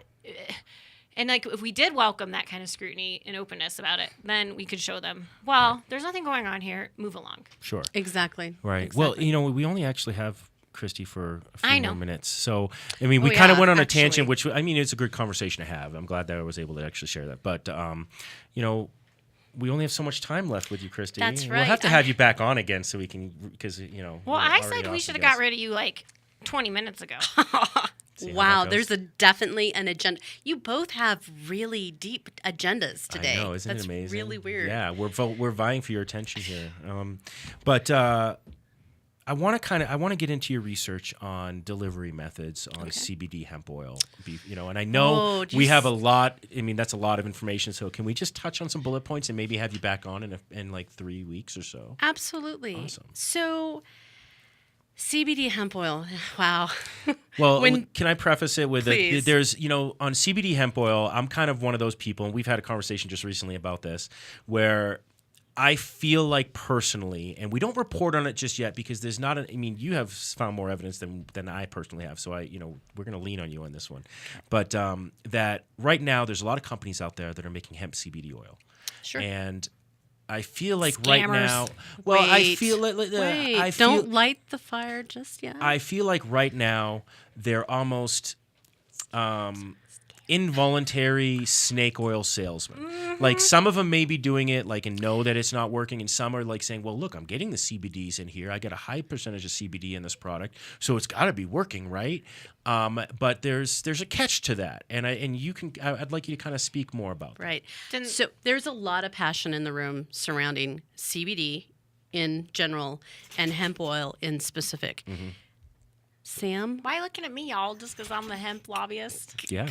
And if we did welcome that kind of scrutiny and openness about it, then we could show them, well, there's nothing going on here. Move along. Sure. Exactly. Right. Exactly. Well, we only actually have Christie for a few more minutes. So, we kind of went on a tangent, which, it's a good conversation to have. I'm glad that I was able to actually share that. But, we only have so much time left with you, Christie. That's right. We'll have to have you back on again so we can, because, Well, I said we should have got rid of you 20 minutes ago. See how Wow, that there's goes. definitely an agenda. You both have really deep agendas today. I know, isn't That's it amazing? really weird. Yeah, we're vying for your attention here. But I want to get into your research on delivery methods on CBD hemp oil. And I know we have a lot. I mean, that's a lot of information. So can we just touch on some bullet points and maybe have you back on in like 3 weeks or so? Absolutely. Awesome. So, CBD hemp oil. Wow. Well, can I preface it with Please. there's, on CBD hemp oil, I'm kind of one of those people, and we've had a conversation just recently about this, where I feel like personally, and we don't report on it just yet because there's not you have found more evidence than I personally have, so we're going to lean on you on this one. But that right now there's a lot of companies out there that are making hemp CBD oil. Sure. And I feel like Scammers. right now, well, I Wait, feel like Wait, don't light the fire just yet. I feel like right now they're almost involuntary snake oil salesmen. Mm-hmm. Like some of them may be doing it like and know that it's not working, and some are like saying, well, look, I'm getting the CBDs in here. I get a high percentage of CBD in this product, so it's got to be working, right? But there's a catch to that, and I'd like you to kind of speak more about that. Right. Didn't- So there's a lot of passion in the room surrounding CBD in general and hemp oil in specific. Mm-hmm. Sam, Why are you looking at me, y'all, just because I'm the hemp lobbyist? Yeah.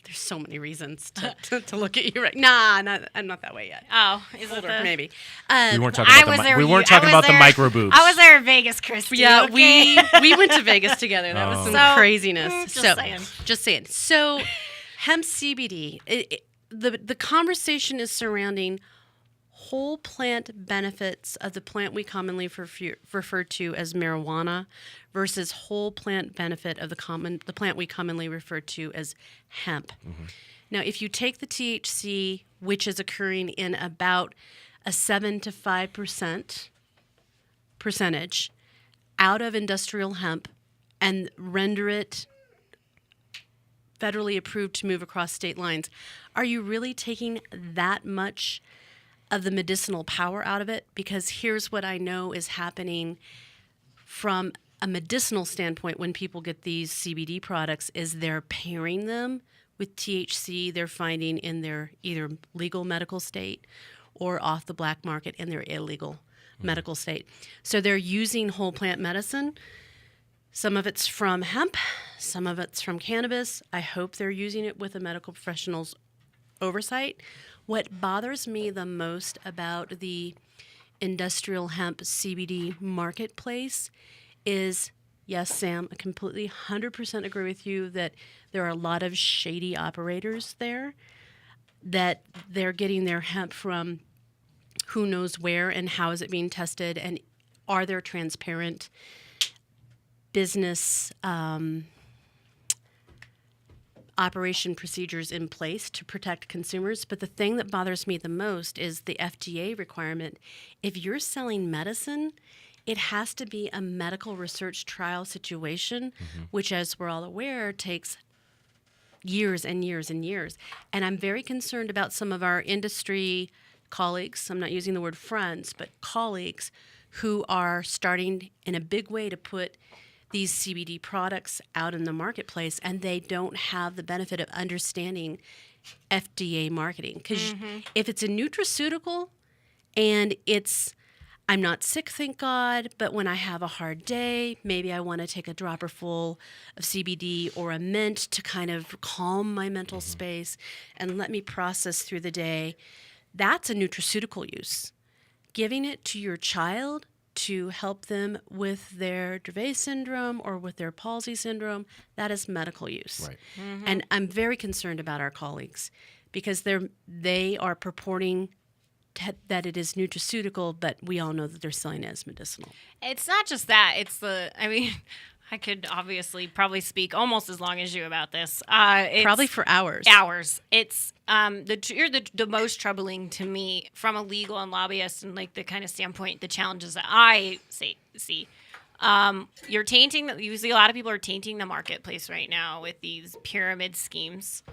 there's so many reasons to look at you right. Nah, I'm not that way yet. Oh, is it Older, the... maybe. We weren't talking I about was the there. we with weren't you. I talking was about the there- micro boobs. I was there in Vegas, Christy. Yeah, okay? we went to Vegas together. That was some So, craziness. just saying. So, hemp CBD. The conversation is surrounding whole plant benefits of the plant we commonly refer to as marijuana versus whole plant benefit of the plant we commonly refer to as hemp. Mm-hmm. Now, if you take the THC, which is occurring in about a 7 to 5% percentage out of industrial hemp and render it federally approved to move across state lines, are you really taking that much of the medicinal power out of it? Because here's what I know is happening from a medicinal standpoint when people get these CBD products is they're pairing them with THC they're finding in their either legal medical state or off the black market in their illegal medical state. So they're using whole plant medicine. Some of it's from hemp, some of it's from cannabis. I hope they're using it with a medical professional's oversight. What bothers me the most about the industrial hemp CBD marketplace is, yes, Sam, I completely 100% agree with you that there are a lot of shady operators there, that they're getting their hemp from who knows where and how is it being tested, and are there transparent business operation procedures in place to protect consumers. But the thing that bothers me the most is the FDA requirement. If you're selling medicine, it has to be a medical research trial situation, which, as we're all aware, takes years and years and years. And I'm very concerned about some of our industry colleagues, I'm not using the word friends, but colleagues who are starting in a big way to put these CBD products out in the marketplace, and they don't have the benefit of understanding FDA marketing. Because if it's a nutraceutical and I'm not sick, thank God, but when I have a hard day, maybe I want to take a dropper full of CBD or a mint to kind of calm my mental space and let me process through the day. That's a nutraceutical use. Giving it to your child to help them with their Dravet syndrome or with their palsy syndrome, that is medical use. Right. And I'm very concerned about our colleagues because they are purporting that it is nutraceutical, but we all know that they're selling it as medicinal. It's not just that. I could obviously probably speak almost as long as you about this. Probably for hours. Hours. It's the most troubling to me from a legal and lobbyist and like the kind of standpoint, the challenges that I see. You're tainting. You see a lot of people are tainting the marketplace right now with these pyramid schemes.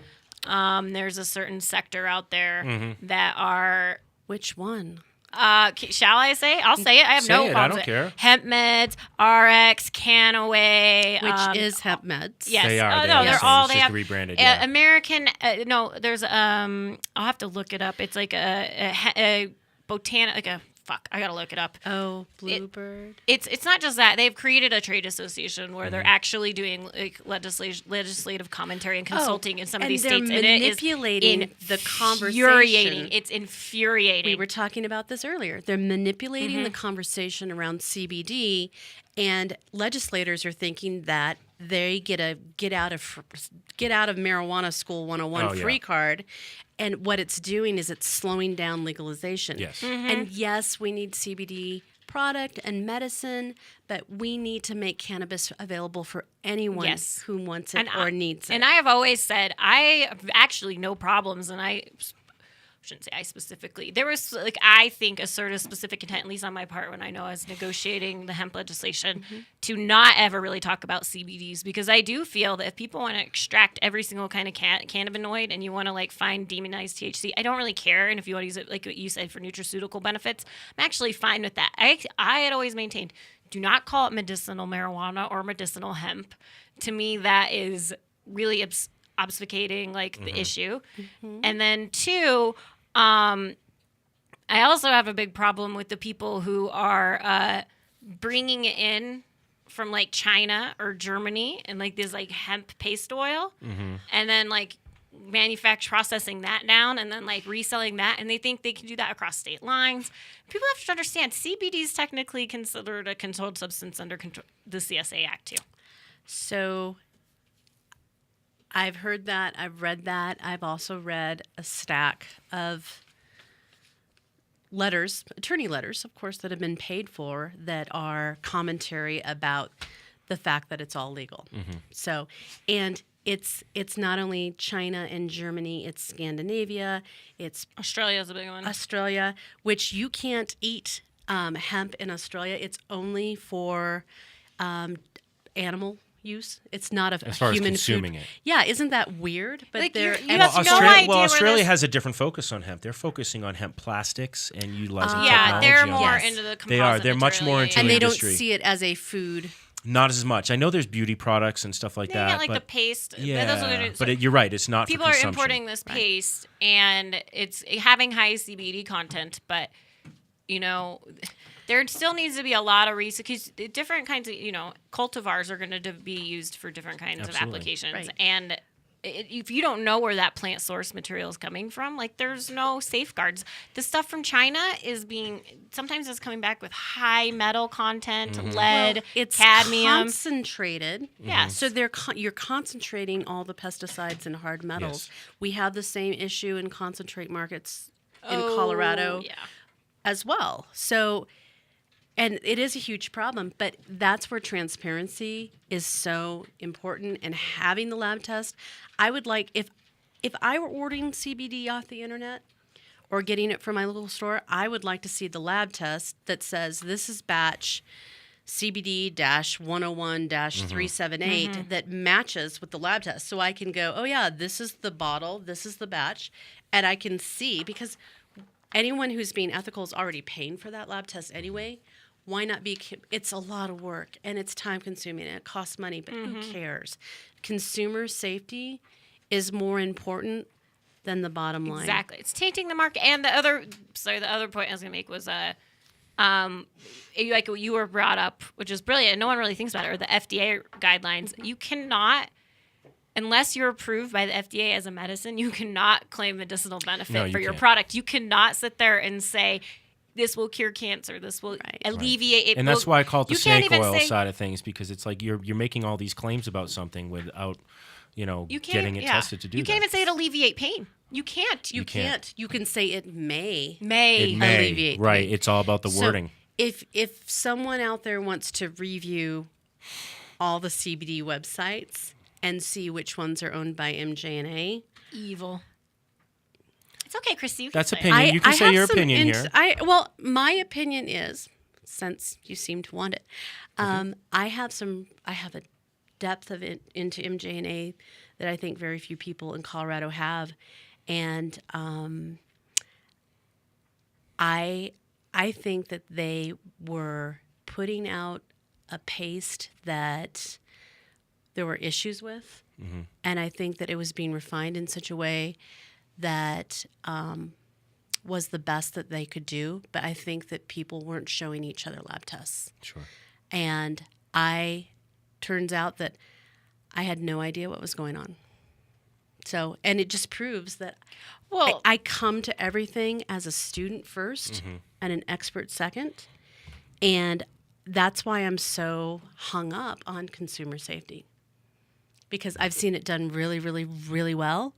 There's a certain sector out there that are. Which one? Shall I say? I'll say it. I have no Say it, I problem don't with care. it. Hemp Meds, RX, Canaway, Which is Hemp Meds. Yes. They are. Oh, They no, are the they're same. all. It's They just have rebranded. Yeah. American. No, there's I'll have to look it up. It's like a botanic. Like a fuck. I gotta look it up. Oh, Bluebird. It's not just that they've created a trade association where Mm-hmm. they're actually doing like legislative commentary and consulting in some of and these they're states, and it is manipulating the conversation. infuriating. It's infuriating. We were talking about this earlier. They're manipulating the conversation around CBD, and legislators are thinking that they get a get out of marijuana school 101 Oh, yeah. free card, and what it's doing is it's slowing down legalization. Yes. And yes, we need CBD product and medicine, but we need to make cannabis available for anyone Yes. who wants it or needs it. And I have always said I have actually no problems, and I shouldn't say I specifically. There was like I think a sort of specific intent, at least on my part, when I know I was negotiating the hemp legislation, to not ever really talk about CBDs, because I do feel that if people want to extract every single kind of cannabinoid and you want to like find demonized THC, I don't really care. And if you want to use it like what you said for nutraceutical benefits, I'm actually fine with that. I had always maintained, do not call it medicinal marijuana or medicinal hemp. To me, that is really obfuscating like the issue. And then two, I also have a big problem with the people who are bringing it in from like China or Germany and like this like hemp paste oil, and then like processing that down and then like reselling that, and they think they can do that across state lines. People have to understand CBD is technically considered a controlled substance under the CSA Act too. So I've heard that. I've read that. I've also read a stack of letters, attorney letters, of course, that have been paid for that are commentary about the fact that it's all legal. So, and it's not only China and Germany, it's Scandinavia, it's Australia's a big one. Australia, which you can't eat hemp in Australia. It's only for animal use. It's not a As far as human consuming food. it. Yeah, isn't that weird? But Like, they're you have no Australia, idea where Australia this- has a different focus on hemp. They're focusing on hemp plastics and utilizing yeah, technology. they're on more that. into the composite They are. They're much more material, into yeah, and yeah. they don't industry. see it as a food. Not as much. I know there's beauty products and stuff like They that. get like but the paste. Yeah, Those are but you're right. It's not people for are consumption. importing this paste, and it's having high CBD content, but you know, there still needs to be a lot of research because different kinds of cultivars are going to be used for different kinds of Absolutely. applications, Right. and if you don't know where that plant source material is coming from, like there's no safeguards. The stuff from China sometimes it's coming back with high metal content, lead, It's cadmium. concentrated. Yes. So you're concentrating all the pesticides and hard metals. Yes. We have the same issue in concentrate markets in Oh, Colorado yeah. as well. So, and it is a huge problem, but that's where transparency is so important. And having the lab test, I would like if I were ordering CBD off the internet or getting it from my local store, I would like to see the lab test that says this is batch CBD-101-378 that matches with the lab test. So I can go, oh yeah, this is the bottle, this is the batch, and I can see, because anyone who's being ethical is already paying for that lab test anyway. Why not be? It's a lot of work and it's time consuming and it costs money, but who cares? Consumer safety is more important than the bottom line. Exactly. It's tainting the market. And the other point I was going to make was, like what you were brought up, which is brilliant. No one really thinks about it, or the FDA guidelines. You cannot, unless you're approved by the FDA as a medicine, you cannot claim medicinal benefit No, you for your can't. product. You cannot sit there and say, this will cure cancer. This will alleviate it. And that's why I call it the You can't snake even oil say- side of things, because it's like you're making all these claims about something without, You can't, getting it tested to do You can't that. even say it alleviate pain. You can't. You can't. You can say it may. It may, alleviate right? pain. It's all about the So wording. if someone out there wants to review all the CBD websites and see which ones are owned by MJ&A, Evil. It's okay, Christy. You can That's say it. opinion. You can say have your some opinion here. My opinion is, since you seem to want it, I have a depth of it into MJ&A that I think very few people in Colorado have, and I I think that they were putting out a paste that there were issues with. And I think that it was being refined in such a way that was the best that they could do. But I think that people weren't showing each other lab tests. Sure. And turns out that I had no idea what was going on. So, and it just proves that I come to everything as a student first and an expert second. And that's why I'm so hung up on consumer safety. Because I've seen it done really, really, really well.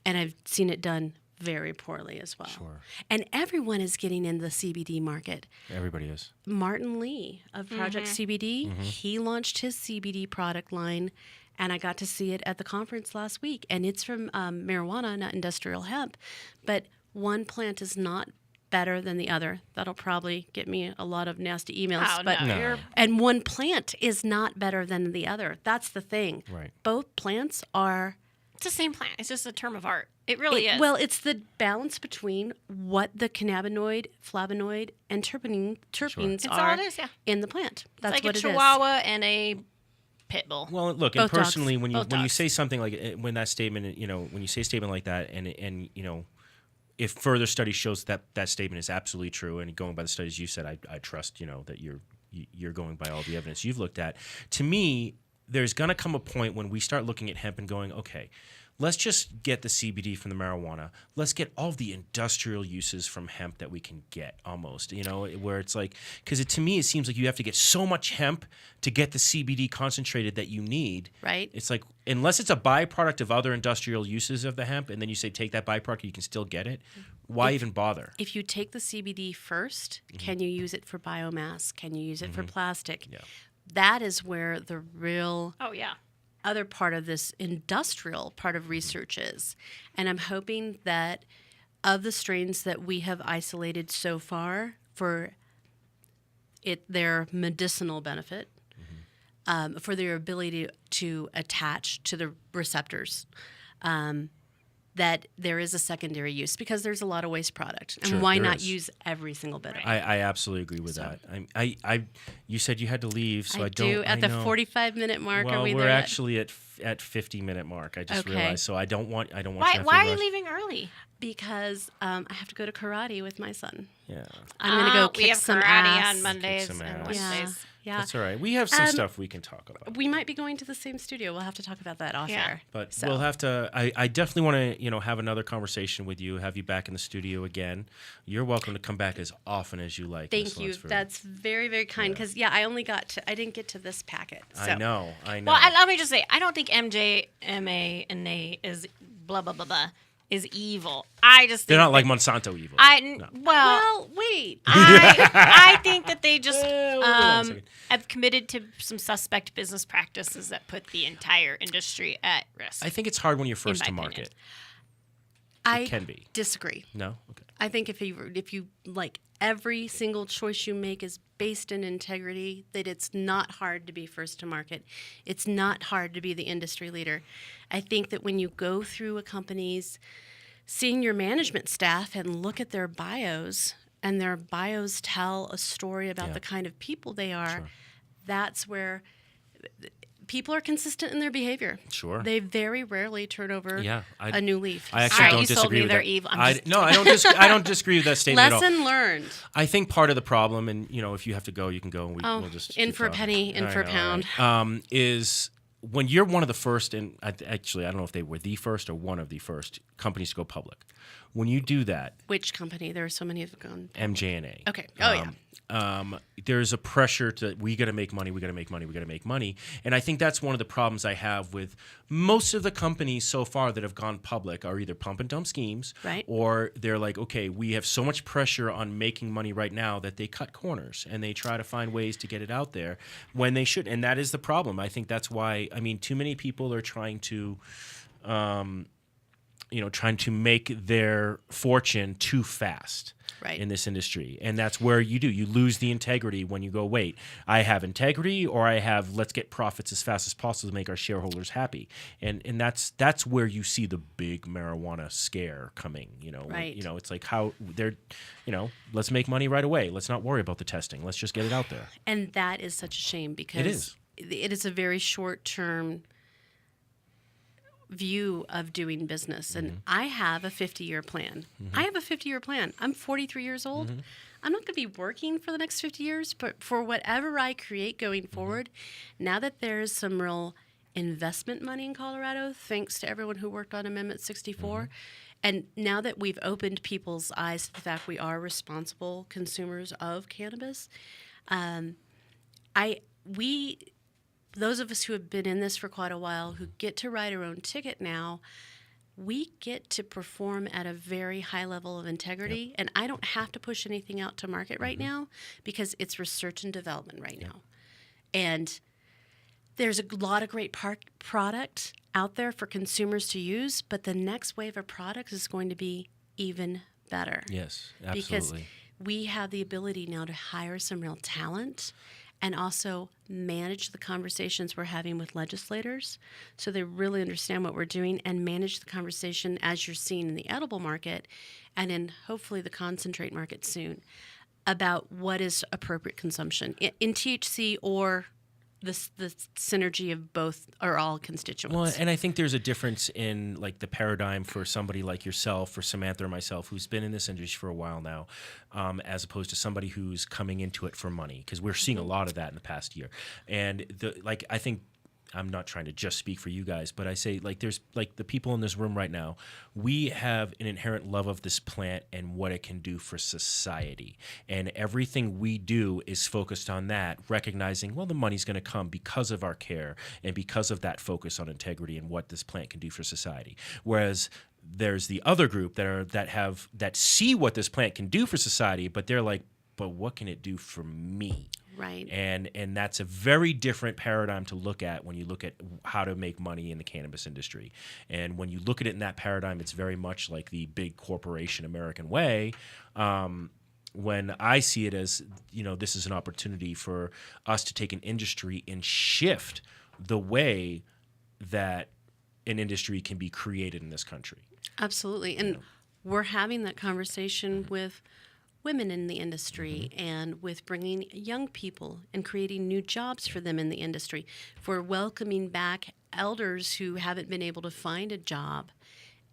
And I've seen it done very poorly as well. Sure. And everyone is getting in the CBD market. Everybody is. Martin Lee of Project CBD, he launched his CBD product line, and I got to see it at the conference last week. And it's from marijuana, not industrial hemp. But one plant is not better than the other. That'll probably get me a lot of nasty emails. Oh, but no. And one plant is not better than the other. That's the thing. Right. Both plants are... It's the same plant. It's just a term of art. It really is. Well, it's the balance between what the cannabinoid, flavonoid, and terpenes It's all are it is, yeah. in the plant. That's like what a it is. Chihuahua and a pit bull. Well, look, Both and personally, dogs. when you Both when you dogs. say something like when that statement, when you say a statement like that, and if further study shows that that statement is absolutely true, and going by the studies you said, I trust that you're going by all the evidence you've looked at. To me, there's going to come a point when we start looking at hemp and going, okay, let's just get the CBD from the marijuana. Let's get all the industrial uses from hemp that we can get almost, where it's like, because to me, it seems like you have to get so much hemp to get the CBD concentrated that you need. Right. It's like, unless it's a byproduct of other industrial uses of the hemp, and then you say take that byproduct, you can still get it. Why even bother? If you take the CBD first, can you use it for biomass? Can you use it for plastic? Yeah. That is where the real Oh, yeah. other part of this industrial part of research is. And I'm hoping that of the strains that we have isolated so far for their medicinal benefit, for their ability to attach to the receptors, that there is a secondary use, because there's a lot of waste product. And Sure, why there not is. use every single bit of it? I absolutely agree with that. You said you had to leave, so I don't. do. At I the know. 45-minute mark, Well, are we we're there yet? actually at 50-minute mark. I just Okay. realized, so I don't want. I don't want. Why, you to have why to are you rush. leaving early? Because I have to go to karate with my son. Yeah, I'm going to go we kick have some karate ass. on Mondays some and ass. Yeah, Wednesdays. yeah. that's all right. We have some stuff we can talk about. We might be going to the same studio. We'll have to talk about that off Yeah. air. But So- we'll have to. I definitely want to, have another conversation with you. Have you back in the studio again? You're welcome to come back as often as you like. Ms. Thank you. Lunsford. That's very, very kind. Because I didn't get to this packet. So. I know. Well, let me just say, I don't think MJMA and A is blah, blah, blah, blah, is evil. I just think They're not like that- Monsanto evil. Well, Well, wait. I think that they just hold on a second. have committed to some suspect business practices that put the entire industry at risk. I think it's hard when you're first my to opinion. market. I can be. disagree. No. Okay. I think if you like every single choice you make is based in integrity, that it's not hard to be first to market. It's not hard to be the industry leader. I think that when you go through a company's senior management staff and look at their bios, and their bios tell a story about Yeah. the kind of people they are, Sure. that's where people are consistent in their behavior. Sure. They very rarely turn over Yeah, a new leaf. I actually All right, don't you sold disagree me with they're that. evil. I'm just- No, I don't. I don't disagree with that statement at all. Lesson learned. I think part of the problem, and if you have to go, you can go. And we'll just in keep for a talking. penny, in I for a know, pound. right? Is when you're one of the first, and actually, I don't know if they were the first or one of the first companies to go public. When you do that, Which company? There are so many of them gone. MJ&A. Okay. Oh, yeah. There's a pressure to we got to make money, we got to make money, we got to make money, and I think that's one of the problems I have with most of the companies so far that have gone public are either pump and dump schemes, Right. or they're like, okay, we have so much pressure on making money right now that they cut corners and they try to find ways to get it out there when they should, and that is the problem. I think that's why too many people are trying to. trying to make their fortune too fast. Right. In this industry. And that's where you lose the integrity when you go, wait, I have integrity, or I have, let's get profits as fast as possible to make our shareholders happy. And that's where you see the big marijuana scare coming, Right. It's like how they're, let's make money right away. Let's not worry about the testing. Let's just get it out there. And that is such a shame because It is. It is a very short-term view of doing business. And I have a 50-year plan. I have a 50-year plan. I'm 43 years old. I'm not going to be working for the next 50 years, but for whatever I create going forward, now that there's some real investment money in Colorado, thanks to everyone who worked on Amendment 64, and now that we've opened people's eyes to the fact we are responsible consumers of cannabis, those of us who have been in this for quite a while, who get to write our own ticket now, we get to perform at a very high level of integrity. And I don't have to push anything out to market right now because it's research and development right now. And there's a lot of great product out there for consumers to use, but the next wave of products is going to be even better. Yes, absolutely. Because we have the ability now to hire some real talent and also manage the conversations we're having with legislators so they really understand what we're doing, and manage the conversation as you're seeing in the edible market and in hopefully the concentrate market soon about what is appropriate consumption in THC or the synergy of both or all constituents. Well, and I think there's a difference in like the paradigm for somebody like yourself or Samantha or myself who's been in this industry for a while now, as opposed to somebody who's coming into it for money, because we're seeing a lot of that in the past year. And I think I'm not trying to just speak for you guys, but I say like there's like the people in this room right now, we have an inherent love of this plant and what it can do for society. And everything we do is focused on that, recognizing, well, the money's going to come because of our care and because of that focus on integrity and what this plant can do for society. Whereas there's the other group that see what this plant can do for society, but they're like, but what can it do for me? Right. And that's a very different paradigm to look at when you look at how to make money in the cannabis industry. And when you look at it in that paradigm, it's very much like the big corporation American way. When I see it as, this is an opportunity for us to take an industry and shift the way that an industry can be created in this country. Absolutely. And we're having that conversation with women in the industry and with bringing young people and creating new jobs for them in the industry, for welcoming back elders who haven't been able to find a job,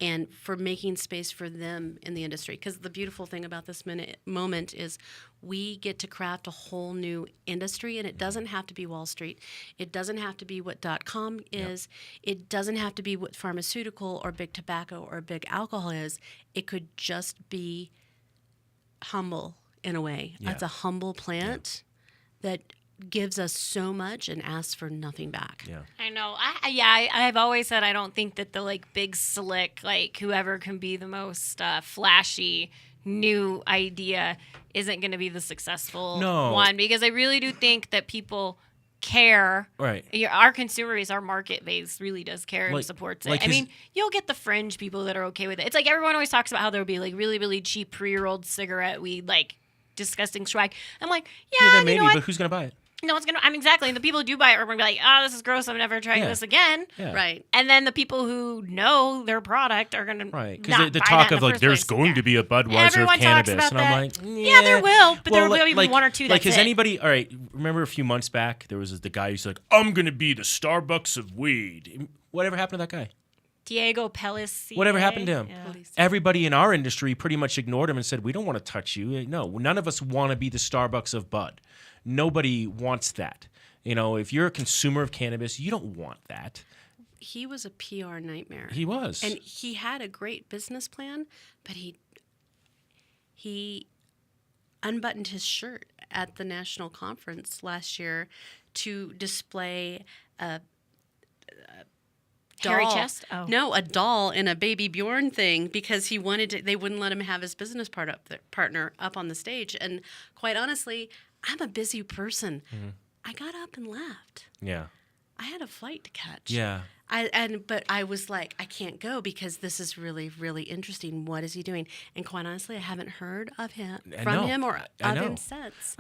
and for making space for them in the industry. Because the beautiful thing about this moment is we get to craft a whole new industry, and it doesn't have to be Wall Street. It doesn't have to be what .com is. It doesn't have to be what pharmaceutical or big tobacco or big alcohol is. It could just be humble in a way. Yeah. It's a humble plant that gives us so much and asks for nothing back. Yeah. I know. I've always said I don't think that the like big slick, like whoever can be the most flashy new idea isn't going to be the successful one, because I really do think that people care. Right. Our consumer base, our market base really does care and supports it. like I mean, you'll get the fringe people that are okay with it. It's like everyone always talks about how there'll be like really, really cheap pre-rolled cigarette weed, like disgusting swag. I'm like, Yeah, maybe, but who's going to buy it? No one's gonna. I mean, exactly. And the people who do buy it are gonna be like, "Oh, this is gross. I'm never trying this again." Yeah. Right. And then the people who know their product are gonna because the talk of like there's going to be a Budweiser Everyone of cannabis, talks about and I'm that. like, Yeah, there will, but there will be like, one or two. Like, That's has it. anybody? All right, remember a few months back there was the guy who's like, I'm gonna be the Starbucks of weed. Whatever happened to that guy? Diego Pellissier. Whatever happened to him? Yeah. Everybody in our industry pretty much ignored him and said, we don't want to touch you. No, none of us want to be the Starbucks of bud. Nobody wants that. If you're a consumer of cannabis, you don't want that. He was a PR nightmare. He was. And he had a great business plan, but he unbuttoned his shirt at the national conference last year to display a doll. Hairy chest? Oh. No, a doll in a Baby Bjorn thing, because he wanted to, they wouldn't let him have his business partner up on the stage. And quite honestly, I'm a busy person. I got up and left. Yeah. I had a flight to catch. Yeah. But I was like, I can't go because this is really, really interesting. What is he doing? And quite honestly, I haven't heard of him him or of him since.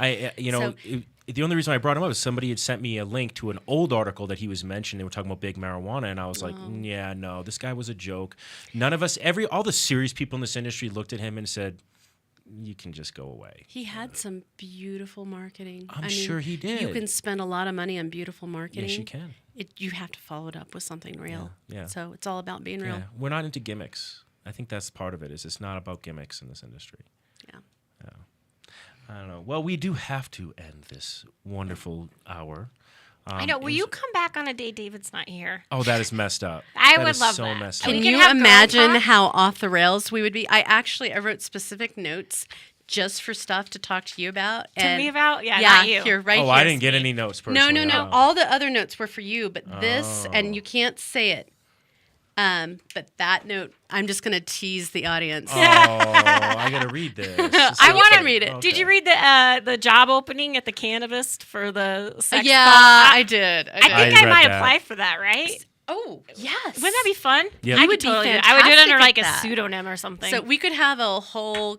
The only reason I brought him up is somebody had sent me a link to an old article that he was mentioned. They were talking about big marijuana, and I was like, yeah, no, this guy was a joke. None of us, all the serious people in this industry looked at him and said, you can just go away. He had some beautiful marketing. I mean, sure he did. You can spend a lot of money on beautiful marketing. Yes, you can. You have to follow it up with something real. Yeah. So it's all about being real. Yeah. We're not into gimmicks. I think that's part of it. Is it's not about gimmicks in this industry. Yeah. I don't know. Well, we do have to end this wonderful hour. I know. Will you come back on a day David's not here? Oh, that is messed up. I That would is love so that. messed And up. we Can can you have girl imagine talk. how off the rails we would be? I wrote specific notes just for stuff to talk to you about. To me about? Yeah, yeah, not you. Here, right Oh, here. I didn't get any notes personally. No. Oh. All the other notes were for you, but this, and you can't say it. But that note, I'm just going to tease the audience. Oh, I gotta read this. I want to read it. Okay. Did you read the job opening at the cannabis for the sex Yeah, call? I did. I think I I read might that. apply for that, right? Oh, yes. Wouldn't that be fun? Yep. I You would would be totally do it. I would do it fantastic under like at a that. pseudonym or something. So we could have a whole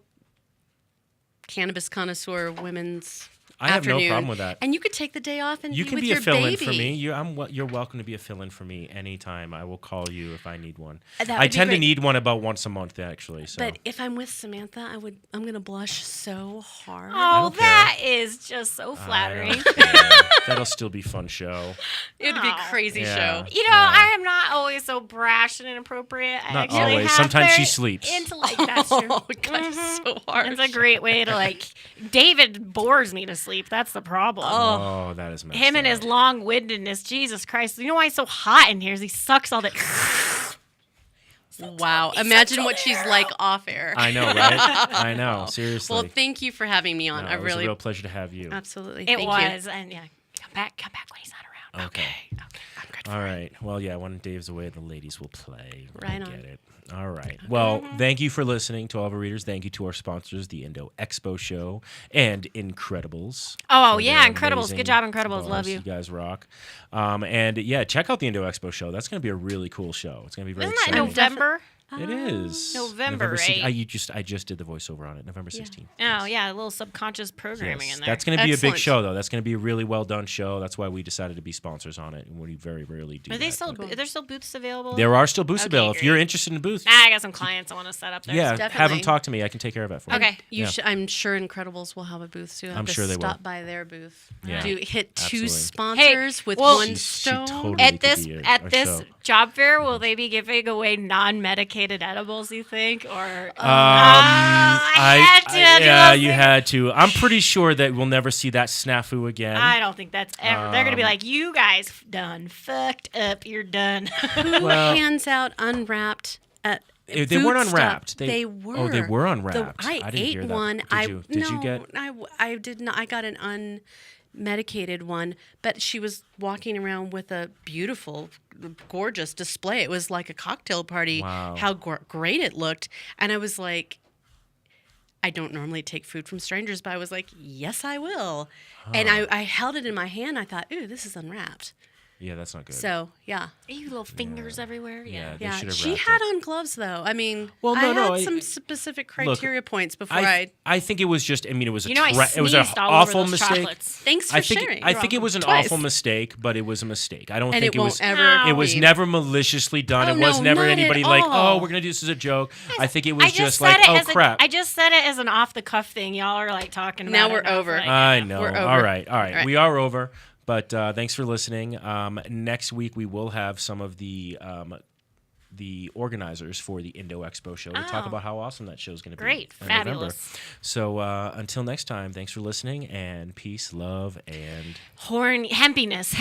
cannabis connoisseur women's I have no afternoon, problem with that. And you could take the day off and You be can with be your a fill-in baby. for me. You're welcome to be a fill-in for me anytime. I will call you if I need one. That I would be tend to great. need one about once a month, actually. So. But if I'm with Samantha, I'm gonna blush so hard. oh, don't care. that is just so I flattering. don't care. That'll still be fun show. It would be a Oh. crazy Yeah. show. You know, Yeah. I am not always so brash and inappropriate. I Not actually always. have Sometimes she very sleeps. Intellect. That's true. Oh gosh, so hard. It's a great way to like. David bores me to sleep. That's the problem. Oh, that is messed Him and up. his long-windedness. Jesus Christ! You know why he's so hot in here? Is he sucks all that. Wow. Imagine what she's like off air. I know, right? I know. Seriously. Well, thank you for having me on. No, I it was really a real pleasure to have you. absolutely It thank you. was, and yeah, come back when he's not around. Okay. I'm good. All right. Well, yeah, when Dave's away, the ladies will play. I Right on. get it. All right. Well, thank you for listening to all of our readers. Thank you to our sponsors, the Indo Expo Show and Incredibles. Oh, for yeah, their Incredibles. amazing Good job, Incredibles. bars. Love you. You guys rock. And yeah, check out the Indo Expo Show. That's going to be a really cool show. It's going to be very Isn't that exciting. November? It is November, six- right? I just did the voiceover on it. November 16th. Oh, yeah, a little subconscious programming in there. That's going to be a big Excellent. show, though. That's going to be a really well done show. That's why we decided to be sponsors on it, and we very rarely do. Are they that, still? but- Are there still booths available? There are still booths Okay, available. If great. you're interested in booths, I got some clients I want to set up there. yeah, have them Definitely. talk to me. I can take care of that for you. Okay. Yeah. I'm sure Incredibles will have a booth soon. I'm sure they will. Stop by their booth. Yeah. Do hit two Absolutely. sponsors with well- one She stone. totally At could this be a at this show. job fair, will they be giving away non-medicated edibles? You think, or I had to do yeah, those you things. had to. I'm pretty sure that we'll never see that snafu again. I don't think that's ever. They're gonna be like, "You guys done fucked up. You're done." Who Well- hands out unwrapped at They food weren't stuff? unwrapped. They Oh, were. they were unwrapped. I I didn't ate hear that. one. Did you get? I did not. I got an unmedicated one, but she was walking around with a beautiful, gorgeous display. It was like a cocktail party. Wow. How great it looked, and I was like, I don't normally take food from strangers, but I was like, yes, I will. And I held it in my hand. I thought, ooh, this is unwrapped. Yeah, that's not good. So yeah. You little fingers everywhere. yeah, they Yeah, should have she wrapped had it. on gloves though. I mean, Well, I no, had I- some specific criteria points before I think it was just. I mean, it was a You know, I it was an sneezed all over awful those mistake. chocolates. Thanks for I think sharing. I think it was an Twice. awful mistake, but it was a mistake. I don't And think it it won't was. ever It was be. never maliciously done. Oh, It was no, never not at anybody like, all. oh, we're gonna do this as a joke. I think it I was just like, said it oh as crap. I just said it as an off-the-cuff thing. Y'all are like talking about Now it. we're and I was over. like, I know. We're over. All right. All right. We are over. But thanks for listening. Next week we will have some of the organizers for the Indo Expo show to talk Oh. about how awesome that show is going to be. Great. in November. Fabulous. So until next time, thanks for listening, and peace, love, and Hempiness.